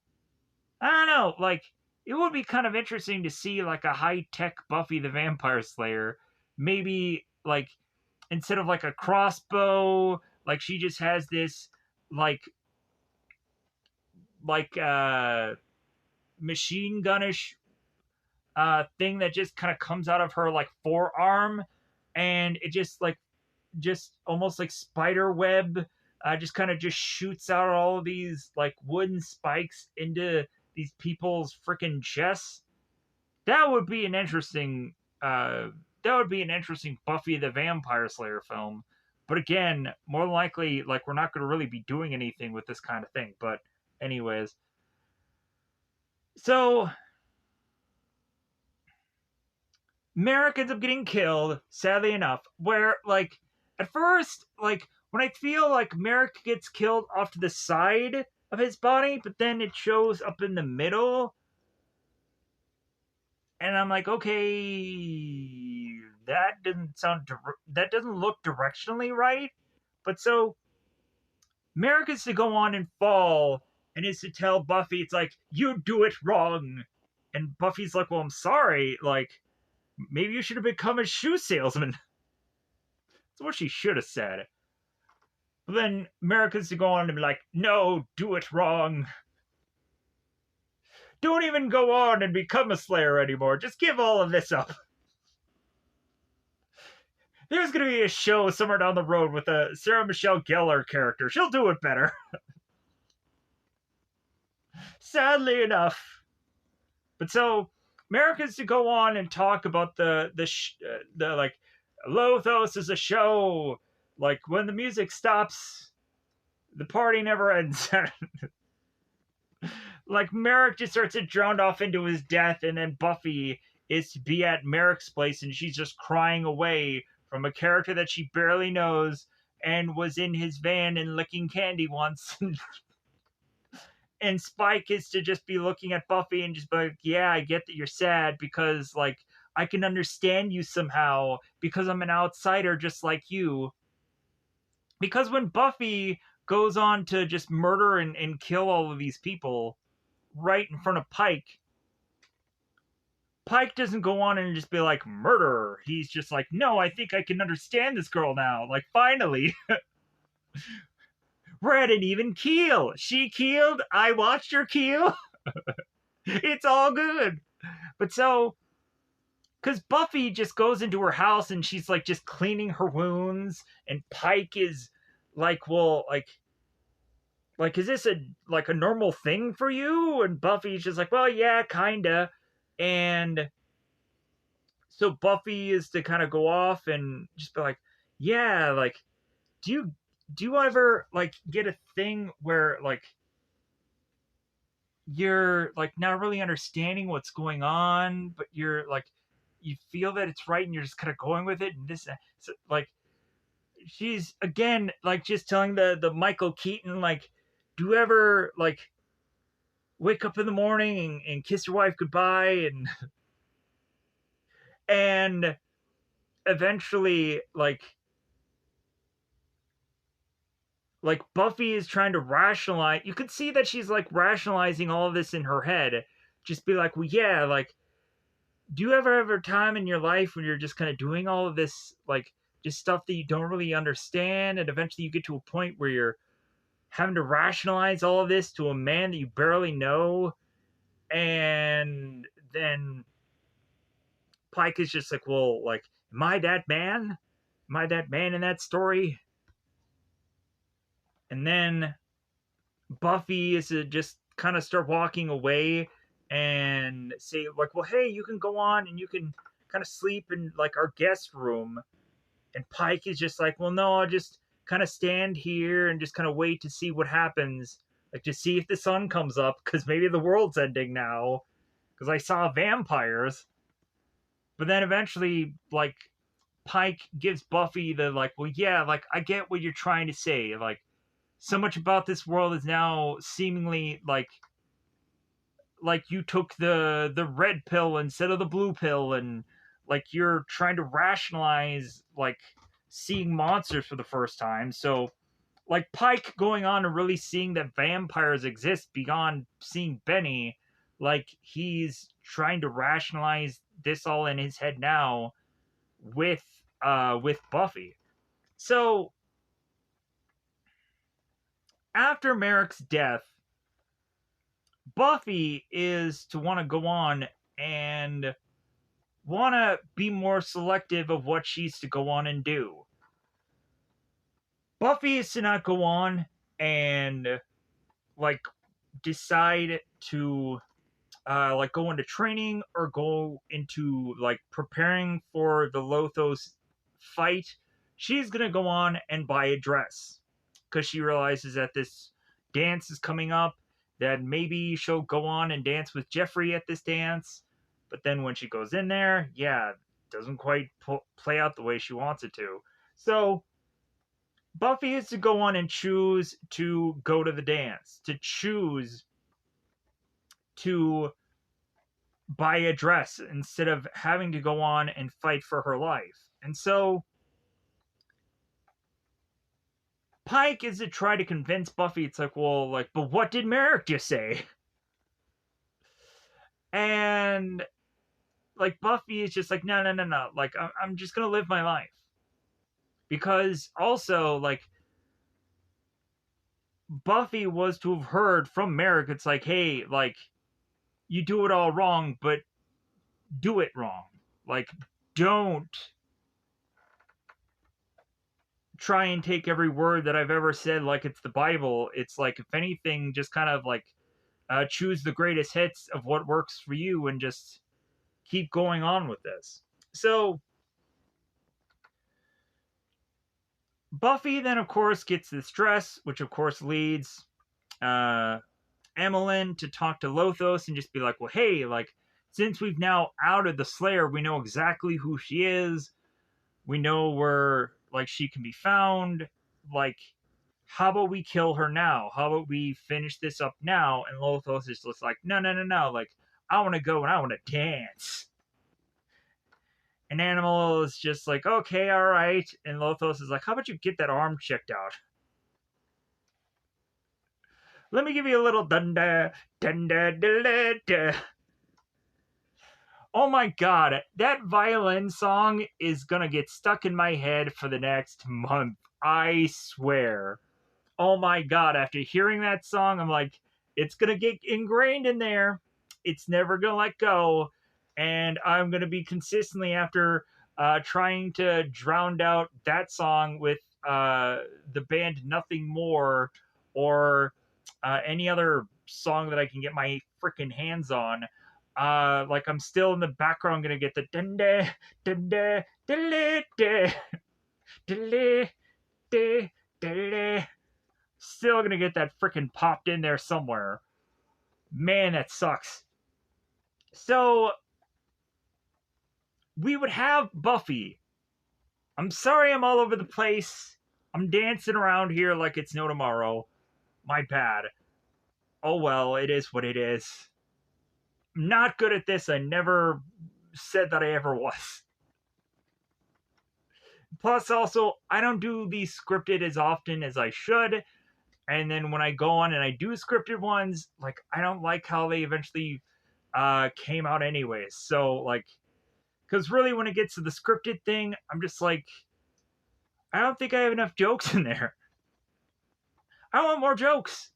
I don't know, like, it would be kind of interesting to see, like, a high-tech Buffy the Vampire Slayer. Maybe, like, instead of, like, a crossbow, like, she just has this, like, machine gunnish thing that just kind of comes out of her, like, forearm, and it just almost like spider web, just kind of just shoots out all of these like wooden spikes into these people's freaking chests. That would be an interesting Buffy the Vampire Slayer film. But again, more than likely, like we're not going to really be doing anything with this kind of thing. But anyways, so Merrick ends up getting killed, sadly enough, where like at first, like, when I feel like Merrick gets killed off to the side of his body, but then it shows up in the middle, and I'm like, okay, that doesn't look directionally right. But so Merrick is to go on and fall, and is to tell Buffy, it's like, you do it wrong. And Buffy's like, well, I'm sorry, like, maybe you should have become a shoe salesman. That's what she should have said. But then America's to go on and be like, no, do it wrong. Don't even go on and become a Slayer anymore. Just give all of this up. There's going to be a show somewhere down the road with a Sarah Michelle Gellar character. She'll do it better. Sadly enough. But so, America's to go on and talk about the like, Lothos is a show. Like, when the music stops, the party never ends. Like, Merrick just starts to drown off into his death, and then Buffy is to be at Merrick's place, and she's just crying away from a character that she barely knows and was in his van and licking candy once. And Spike is to just be looking at Buffy and just be like, yeah, I get that you're sad because, like, I can understand you somehow because I'm an outsider just like you. Because when Buffy goes on to just murder and kill all of these people right in front of Pike, Pike doesn't go on and just be like, murderer. He's just like, no, I think I can understand this girl now. Like, finally. We're at an even keel. She keeled. I watched her keel. It's all good. But so, because Buffy just goes into her house and she's like just cleaning her wounds, and Pike is like, well, like is this a normal thing for you? And Buffy's just like, well, yeah, kinda. And so Buffy is to kind of go off and just be like, yeah, like, do you ever like get a thing where like you're like not really understanding what's going on, but you're like you feel that it's right and you're just kind of going with it, and this so, like she's again like just telling the Michael Keaton like, do you ever like wake up in the morning and kiss your wife goodbye, and eventually like Buffy is trying to rationalize. You could see that she's like rationalizing all of this in her head. Just be like, well, yeah, like, do you ever have a time in your life when you're just kind of doing all of this, like, just stuff that you don't really understand, and eventually you get to a point where you're having to rationalize all of this to a man that you barely know, and then Pike is just like, well, like, am I that man? Am I that man in that story? And then Buffy is to just kind of start walking away and say like, well, hey, you can go on and you can kind of sleep in like our guest room. And Pike is just like, well, no, I'll just kind of stand here and just kind of wait to see what happens, like to see if the sun comes up, because maybe the world's ending now, because I saw vampires. But then eventually, like, Pike gives Buffy the like, well, yeah, like, I get what you're trying to say, like, so much about this world is now seemingly like you took the red pill instead of the blue pill, and like you're trying to rationalize like seeing monsters for the first time. So like Pike going on and really seeing that vampires exist beyond seeing Benny, like he's trying to rationalize this all in his head now with Buffy. So after Merrick's death, Buffy is to want to go on and want to be more selective of what she's to go on and do. Buffy is to not go on and like decide to like go into training or go into like preparing for the Lothos fight. She's gonna go on and buy a dress because she realizes that this dance is coming up, that maybe she'll go on and dance with Jeffrey at this dance. But then when she goes in there, yeah, it doesn't quite play out the way she wants it to. So Buffy is to go on and choose to go to the dance, to choose to buy a dress instead of having to go on and fight for her life. And so Pike is to try to convince Buffy, it's like, well, like, but what did Merrick just say? And like Buffy is just like, no, no, no, no. Like, I'm just gonna live my life. because also, like, Buffy was to have heard from Merrick, it's like, hey, like, you do it all wrong, but do it wrong. Like, don't try and take every word that I've ever said like it's the Bible. It's like, if anything, just kind of like choose the greatest hits of what works for you and just keep going on with this. So, Buffy then, of course, gets this dress, which of course leads uh, Emmeline to talk to Lothos and just be like, well, hey, like, since we've now outed the Slayer, we know exactly who she is. We know where, like, she can be found. Like, how about we kill her now? How about we finish this up now? And Lothos is just like, no, no, no, no. Like, I want to go and I want to dance. And Animal is just like, okay, all right. And Lothos is like, how about you get that arm checked out? Let me give you a little dunda, dunda, dunda, dunda. Oh my god, that violin song is gonna get stuck in my head for the next month. I swear. Oh my god, after hearing that song, I'm like, it's gonna get ingrained in there. It's never gonna let go. And I'm gonna be consistently after trying to drown out that song with the band Nothing More or any other song that I can get my freaking hands on. Like, I'm still in the background gonna get the dun-da, dun-da, dun-da, dun-da, dun-da, dun-da. Still gonna get that freaking popped in there somewhere. Man, that sucks. So, we would have Buffy. I'm sorry I'm all over the place. I'm dancing around here like it's no tomorrow. My bad. Oh well, it is what it is. I'm not good at this. I never said that I ever was. Plus, also, I don't do these scripted as often as I should. And then when I go on and I do scripted ones, like, I don't like how they eventually came out anyways. So, like, because really when it gets to the scripted thing, I'm just like, I don't think I have enough jokes in there. I want more jokes.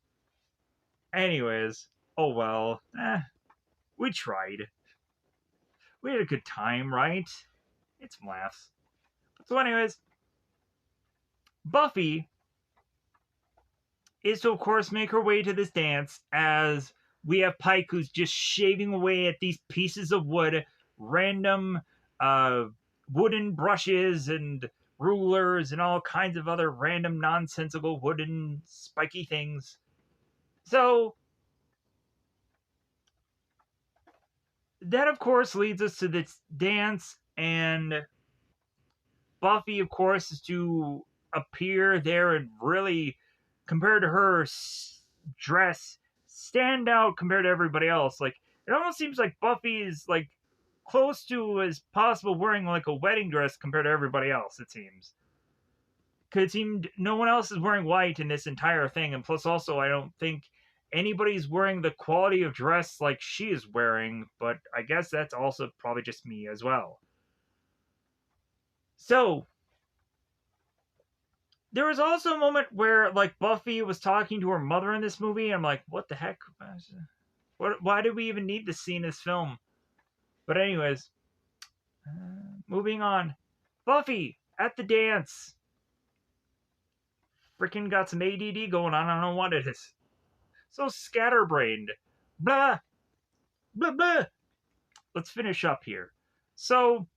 Anyways, oh well. We tried. We had a good time, right? It's some laughs. So, anyways, Buffy is to, of course, make her way to this dance as we have Pike who's just shaving away at these pieces of wood, random uh, wooden brushes and rulers and all kinds of other random nonsensical wooden spiky things. So that, of course, leads us to this dance, and Buffy, of course, is to appear there and really, compared to her dress, stand out compared to everybody else. Like, it almost seems like Buffy is like close to as possible wearing like a wedding dress compared to everybody else. It seems because it seemed no one else is wearing white in this entire thing, and plus also I don't think anybody's wearing the quality of dress like she is wearing. But I guess that's also probably just me as well. So there was also a moment where like Buffy was talking to her mother in this movie. And I'm like, what the heck? What? Why do we even need this scene in this film? But anyways, moving on. Buffy at the dance. Freaking got some ADD going on. I don't know what it is. So scatterbrained. Blah blah blah. Let's finish up here. So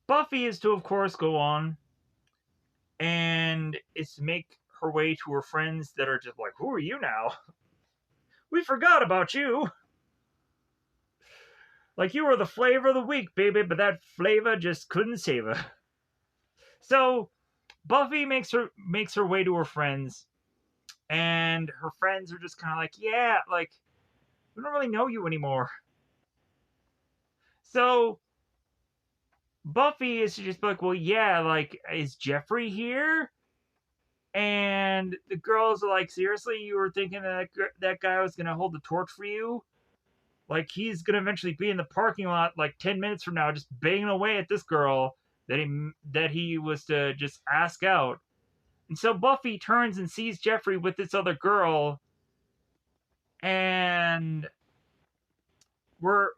Buffy is to, of course, go on and is to make her way to her friends that are just like, who are you now? We forgot about you. Like, you were the flavor of the week, baby, but that flavor just couldn't save her. So Buffy makes her way to her friends, and her friends are just kind of like, yeah, like, we don't really know you anymore. So Buffy is just like, well, yeah, like, is Jeffrey here? And the girls are like, seriously, you were thinking that guy was gonna hold the torch for you? Like, he's gonna eventually be in the parking lot like 10 minutes from now, just banging away at this girl. that he was to just ask out. And so Buffy turns and sees Jeffrey with this other girl, and we're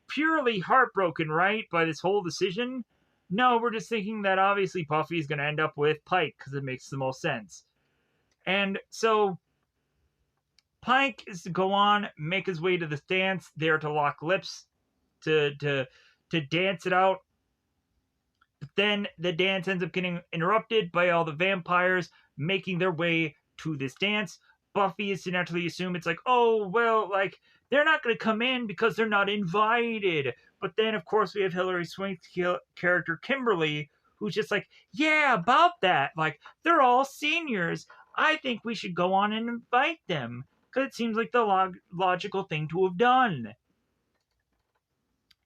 purely heartbroken, right, by this whole decision. No, we're just thinking that obviously Buffy is going to end up with Pike because it makes the most sense. And so Pike is to go on, make his way to this dance, there to lock lips, to dance it out. But then the dance ends up getting interrupted by all the vampires making their way to this dance. Buffy is to naturally assume it's like, oh, well, like, they're not going to come in because they're not invited. But then, of course, we have Hilary Swank's character, Kimberly, who's just like, yeah, about that. Like, they're all seniors. I think we should go on and invite them because it seems like the logical thing to have done.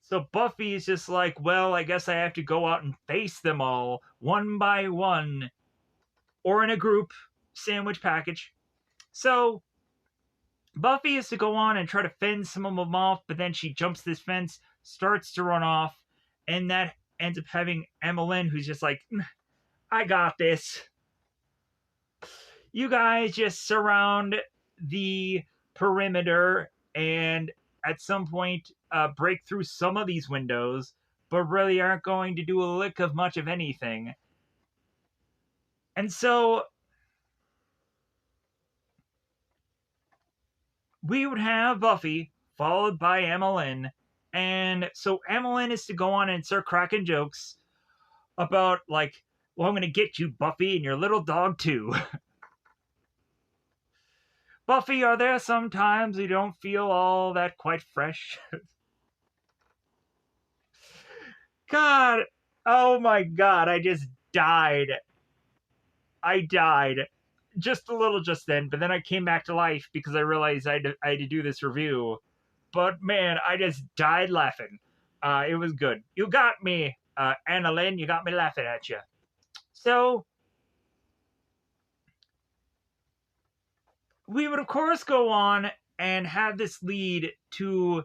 So Buffy is just like, well, I guess I have to go out and face them all one by one, or in a group sandwich package. So Buffy is to go on and try to fend some of them off, but then she jumps this fence, starts to run off, and that ends up having Emmeline, who's just like, I got this. You guys just surround the perimeter and at some point break through some of these windows, but really aren't going to do a lick of much of anything. And so we would have Buffy followed by Emmeline, and so Emmeline is to go on and start cracking jokes about, like, well, I'm going to get you, Buffy, and your little dog too. Buffy, are there some times you don't feel all that quite fresh? God, oh my God, I just died. I died just a little just then, but then I came back to life because I realized I had to do this review. But man, I just died laughing. It was good. You got me, Anna Lynn. You got me laughing at you. So we would, of course, go on and have this lead to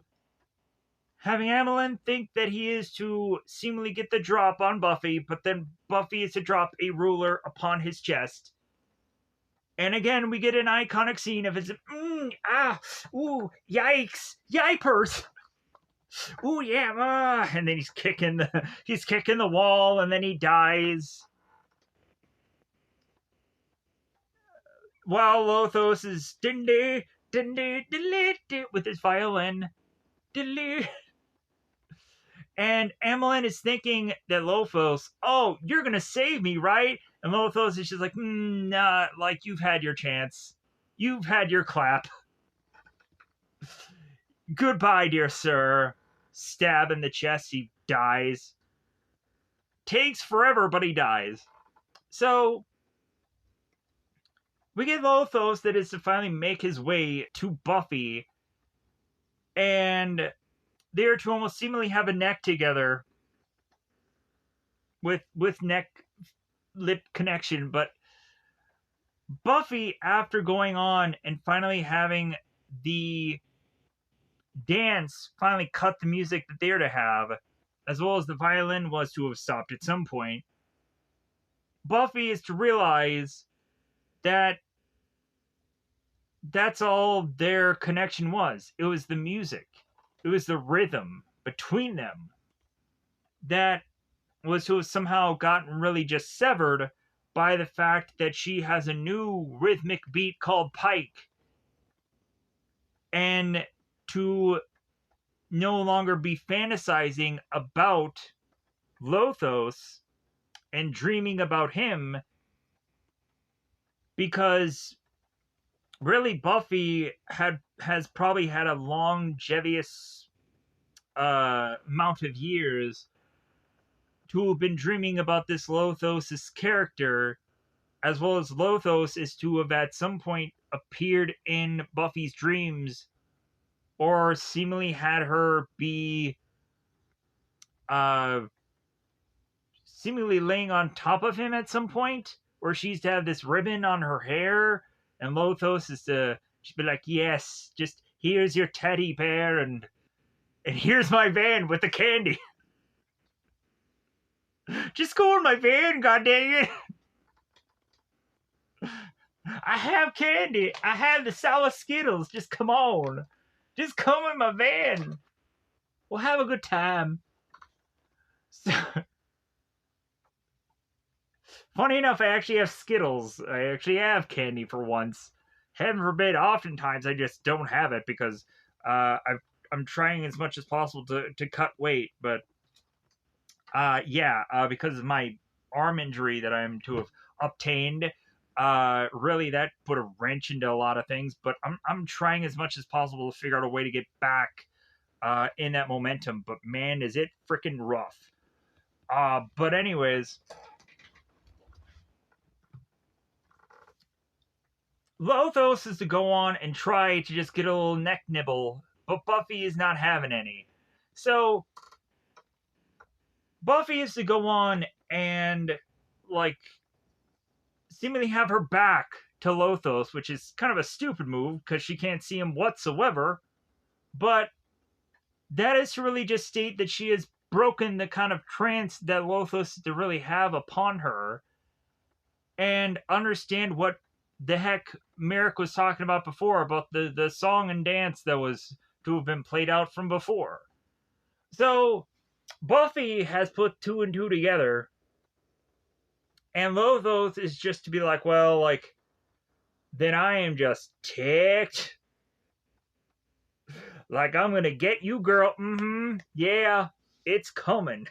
having Emmeline think that he is to seemingly get the drop on Buffy, but then Buffy is to drop a ruler upon his chest. And again, we get an iconic scene of his, ooh, yikes, yipers. Ooh, yeah, and then he's kicking the wall, and then he dies. While Lothos is dindy with his violin. And Emmeline is thinking that Lothos, oh, you're going to save me, right? And Lothos is just like, nah, like, you've had your chance. You've had your clap. Goodbye, dear sir. Stab in the chest, he dies. Takes forever, but he dies. So, we get Lothos that is to finally make his way to Buffy. And they are to almost seemingly have a neck together with neck lip connection, but Buffy, after going on and finally having the dance finally cut the music that they're to have, as well as the violin was to have stopped at some point, Buffy is to realize that that's all their connection was. It was the music. It was the rhythm between them that was to have somehow gotten really just severed by the fact that she has a new rhythmic beat called Pike, and to no longer be fantasizing about Lothos and dreaming about him, because really Buffy has probably had a longevous amount of years to have been dreaming about this Lothos' character, as well as Lothos is to have at some point appeared in Buffy's dreams, or seemingly had her be seemingly laying on top of him at some point, where she's to have this ribbon on her hair, and Lothos is to just be like, yes, just here's your teddy bear, and here's my van with the candy. Just go in my van, god dang it. I have candy. I have the sour Skittles. Just come on. Just come in my van. We'll have a good time. So, funny enough, I actually have Skittles. I actually have candy for once. Heaven forbid, oftentimes I just don't have it because I'm trying as much as possible to cut weight. But yeah, because of my arm injury that I'm to have obtained, really that put a wrench into a lot of things. But I'm trying as much as possible to figure out a way to get back in that momentum. But man, is it freaking rough. But anyways, Lothos is to go on and try to just get a little neck nibble, but Buffy is not having any. So Buffy is to go on and like seemingly have her back to Lothos, which is kind of a stupid move because she can't see him whatsoever. But that is to really just state that she has broken the kind of trance that Lothos is to really have upon her and understand what the heck Merrick was talking about before about the song and dance that was to have been played out from before. So Buffy has put two and two together, and Lothos is just to be like, well, like, then I am just ticked. Like, I'm gonna get you, girl. Mm-hmm. Yeah, it's coming.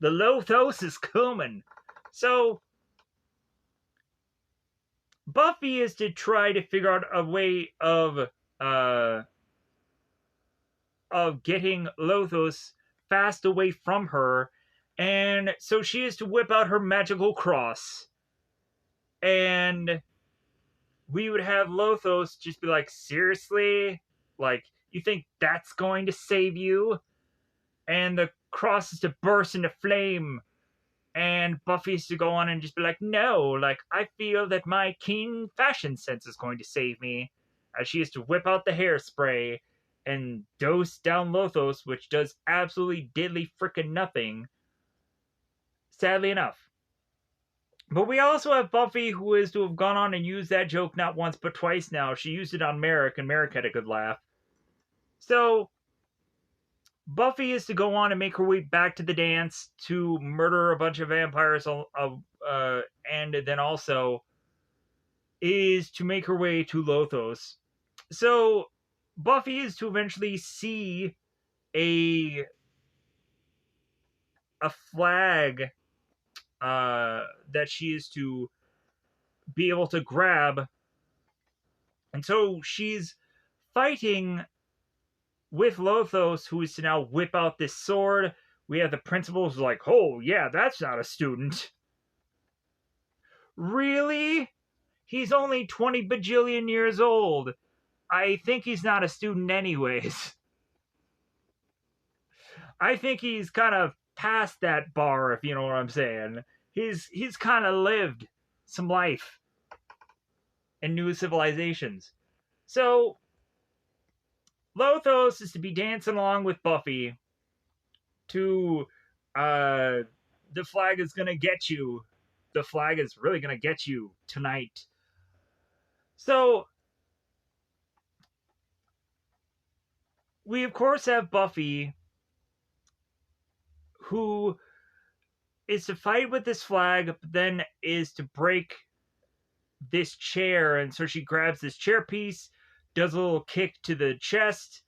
The Lothos is coming. So Buffy is to try to figure out a way uh of getting Lothos fast away from her, and so she is to whip out her magical cross. And we would have Lothos just be like, seriously? Like, you think that's going to save you? And the cross is to burst into flame. And Buffy's to go on and just be like, no, like, I feel that my keen fashion sense is going to save me. As she is to whip out the hairspray and dose down Lothos, which does absolutely diddly frickin' nothing. Sadly enough. But we also have Buffy, who is to have gone on and used that joke not once but twice now. She used it on Merrick, and Merrick had a good laugh. So, Buffy is to go on and make her way back to the dance to murder a bunch of vampires, and then also is to make her way to Lothos. So, Buffy is to eventually see a flag that she is to be able to grab. And so she's fighting with Lothos, who is to now whip out this sword. We have the principal who's like, oh, yeah, that's not a student. Really? He's only 20 bajillion years old. I think he's not a student anyways. I think he's kind of past that bar, if you know what I'm saying. He's kind of lived some life in new civilizations. So Lothos is to be dancing along with Buffy to the flag is gonna get you. The flag is really gonna get you tonight. So we of course have Buffy, who is to fight with this flag, but then is to break this chair, and so she grabs this chair piece, does a little kick to the chest,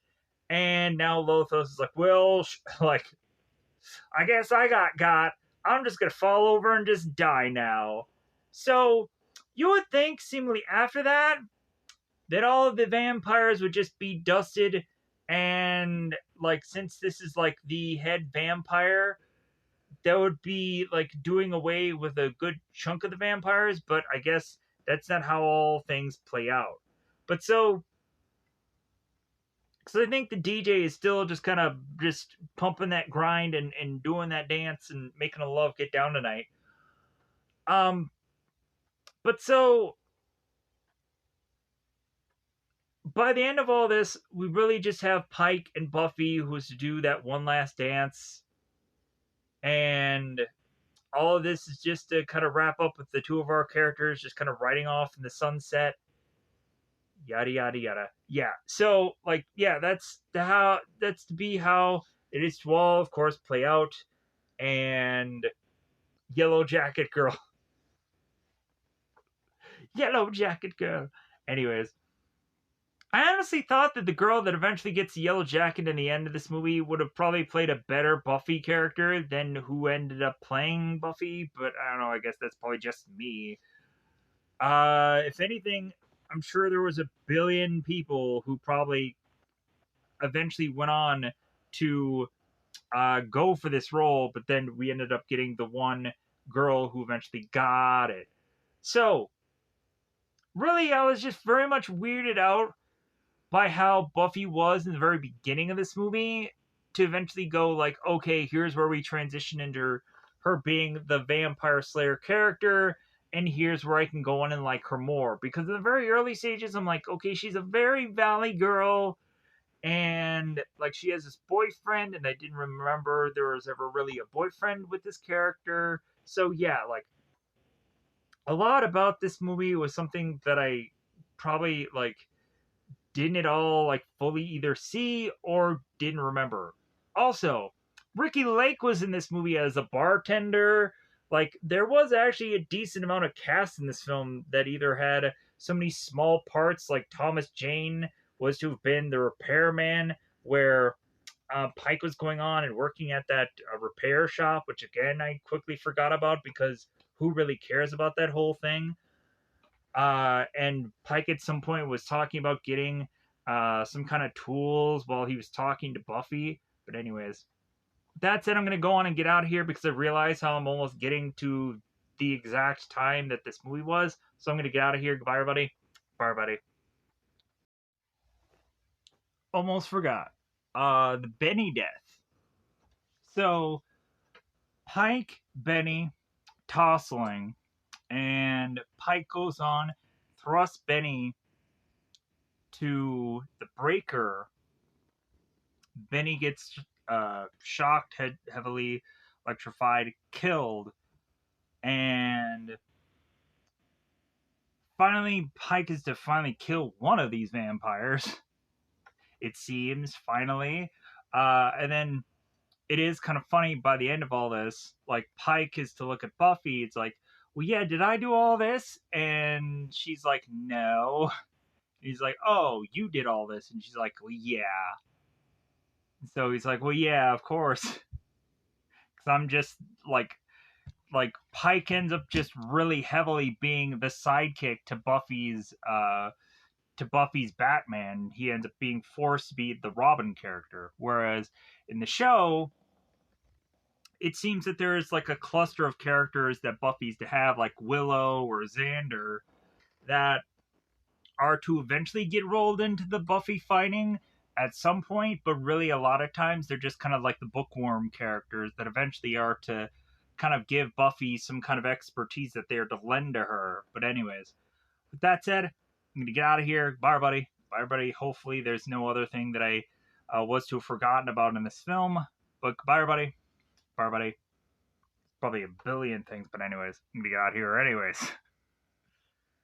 and now Lothos is like, well, like, I guess I got. I'm just gonna fall over and just die now. So you would think, seemingly after that, that all of the vampires would just be dusted, and like, since this is like the head vampire, that would be like doing away with a good chunk of the vampires, but I guess that's not how all things play out. But so I think the DJ is still just kind of just pumping that grind and doing that dance and making the love get down tonight. But so by the end of all this, we really just have Pike and Buffy who's to do that one last dance. And all of this is just to kind of wrap up with the two of our characters just kind of riding off in the sunset, yada yada yada. Yeah. So like yeah, that's to be how it is to all of course play out. And Yellow Jacket Girl. Yellow Jacket Girl. Anyways, I honestly thought that the girl that eventually gets the yellow jacket in the end of this movie would have probably played a better Buffy character than who ended up playing Buffy, but I don't know, I guess that's probably just me. If anything, I'm sure there was a billion people who probably eventually went on to go for this role, but then we ended up getting the one girl who eventually got it. So, really, I was just very much weirded out by how Buffy was in the very beginning of this movie to eventually go like, okay, here's where we transition into her being the vampire slayer character, and here's where I can go on and like her more. Because in the very early stages, I'm like, okay, she's a very valley girl, and like she has this boyfriend, and I didn't remember there was ever really a boyfriend with this character. So yeah, like a lot about this movie was something that I probably like didn't at all like fully either see or didn't remember. Also, Ricky Lake was in this movie as a bartender. Like there was actually a decent amount of cast in this film that either had so many small parts, like Thomas Jane was to have been the repairman, where Pike was going on and working at that repair shop, which again I quickly forgot about because who really cares about that whole thing? And Pike at some point was talking about getting some kind of tools while he was talking to Buffy. But anyways, that said, I'm gonna go on and get out of here because I realize how I'm almost getting to the exact time that this movie was. So I'm gonna get out of here. Goodbye, everybody. Bye, everybody. Almost forgot. The Benny death. So Pike, Benny, tossling, and Pike goes on, thrusts Benny to the breaker. Benny gets shocked, heavily electrified, killed, and finally Pike is to finally kill one of these vampires. It seems finally, and then it is kind of funny by the end of all this. Like Pike is to look at Buffy. It's like, well, yeah, did I do all this? And she's like, no. He's like, oh, you did all this, and she's like, well, yeah. So he's like, well, yeah, of course. Because I'm just like Pike ends up just really heavily being the sidekick to Buffy's Batman. He ends up being forced to be the Robin character. Whereas in the show, it seems that there's like a cluster of characters that Buffy's to have, like Willow or Xander, that are to eventually get rolled into the Buffy fighting at some point, but really a lot of times they're just kind of like the bookworm characters that eventually are to kind of give Buffy some kind of expertise that they are to lend to her. But anyways, with that said, I'm gonna get out of here. Bye, everybody. Bye, everybody. Hopefully, there's no other thing that I was to have forgotten about in this film. But goodbye, everybody. Bye, everybody. Probably a billion things, but anyways, I'm gonna get out of here anyways.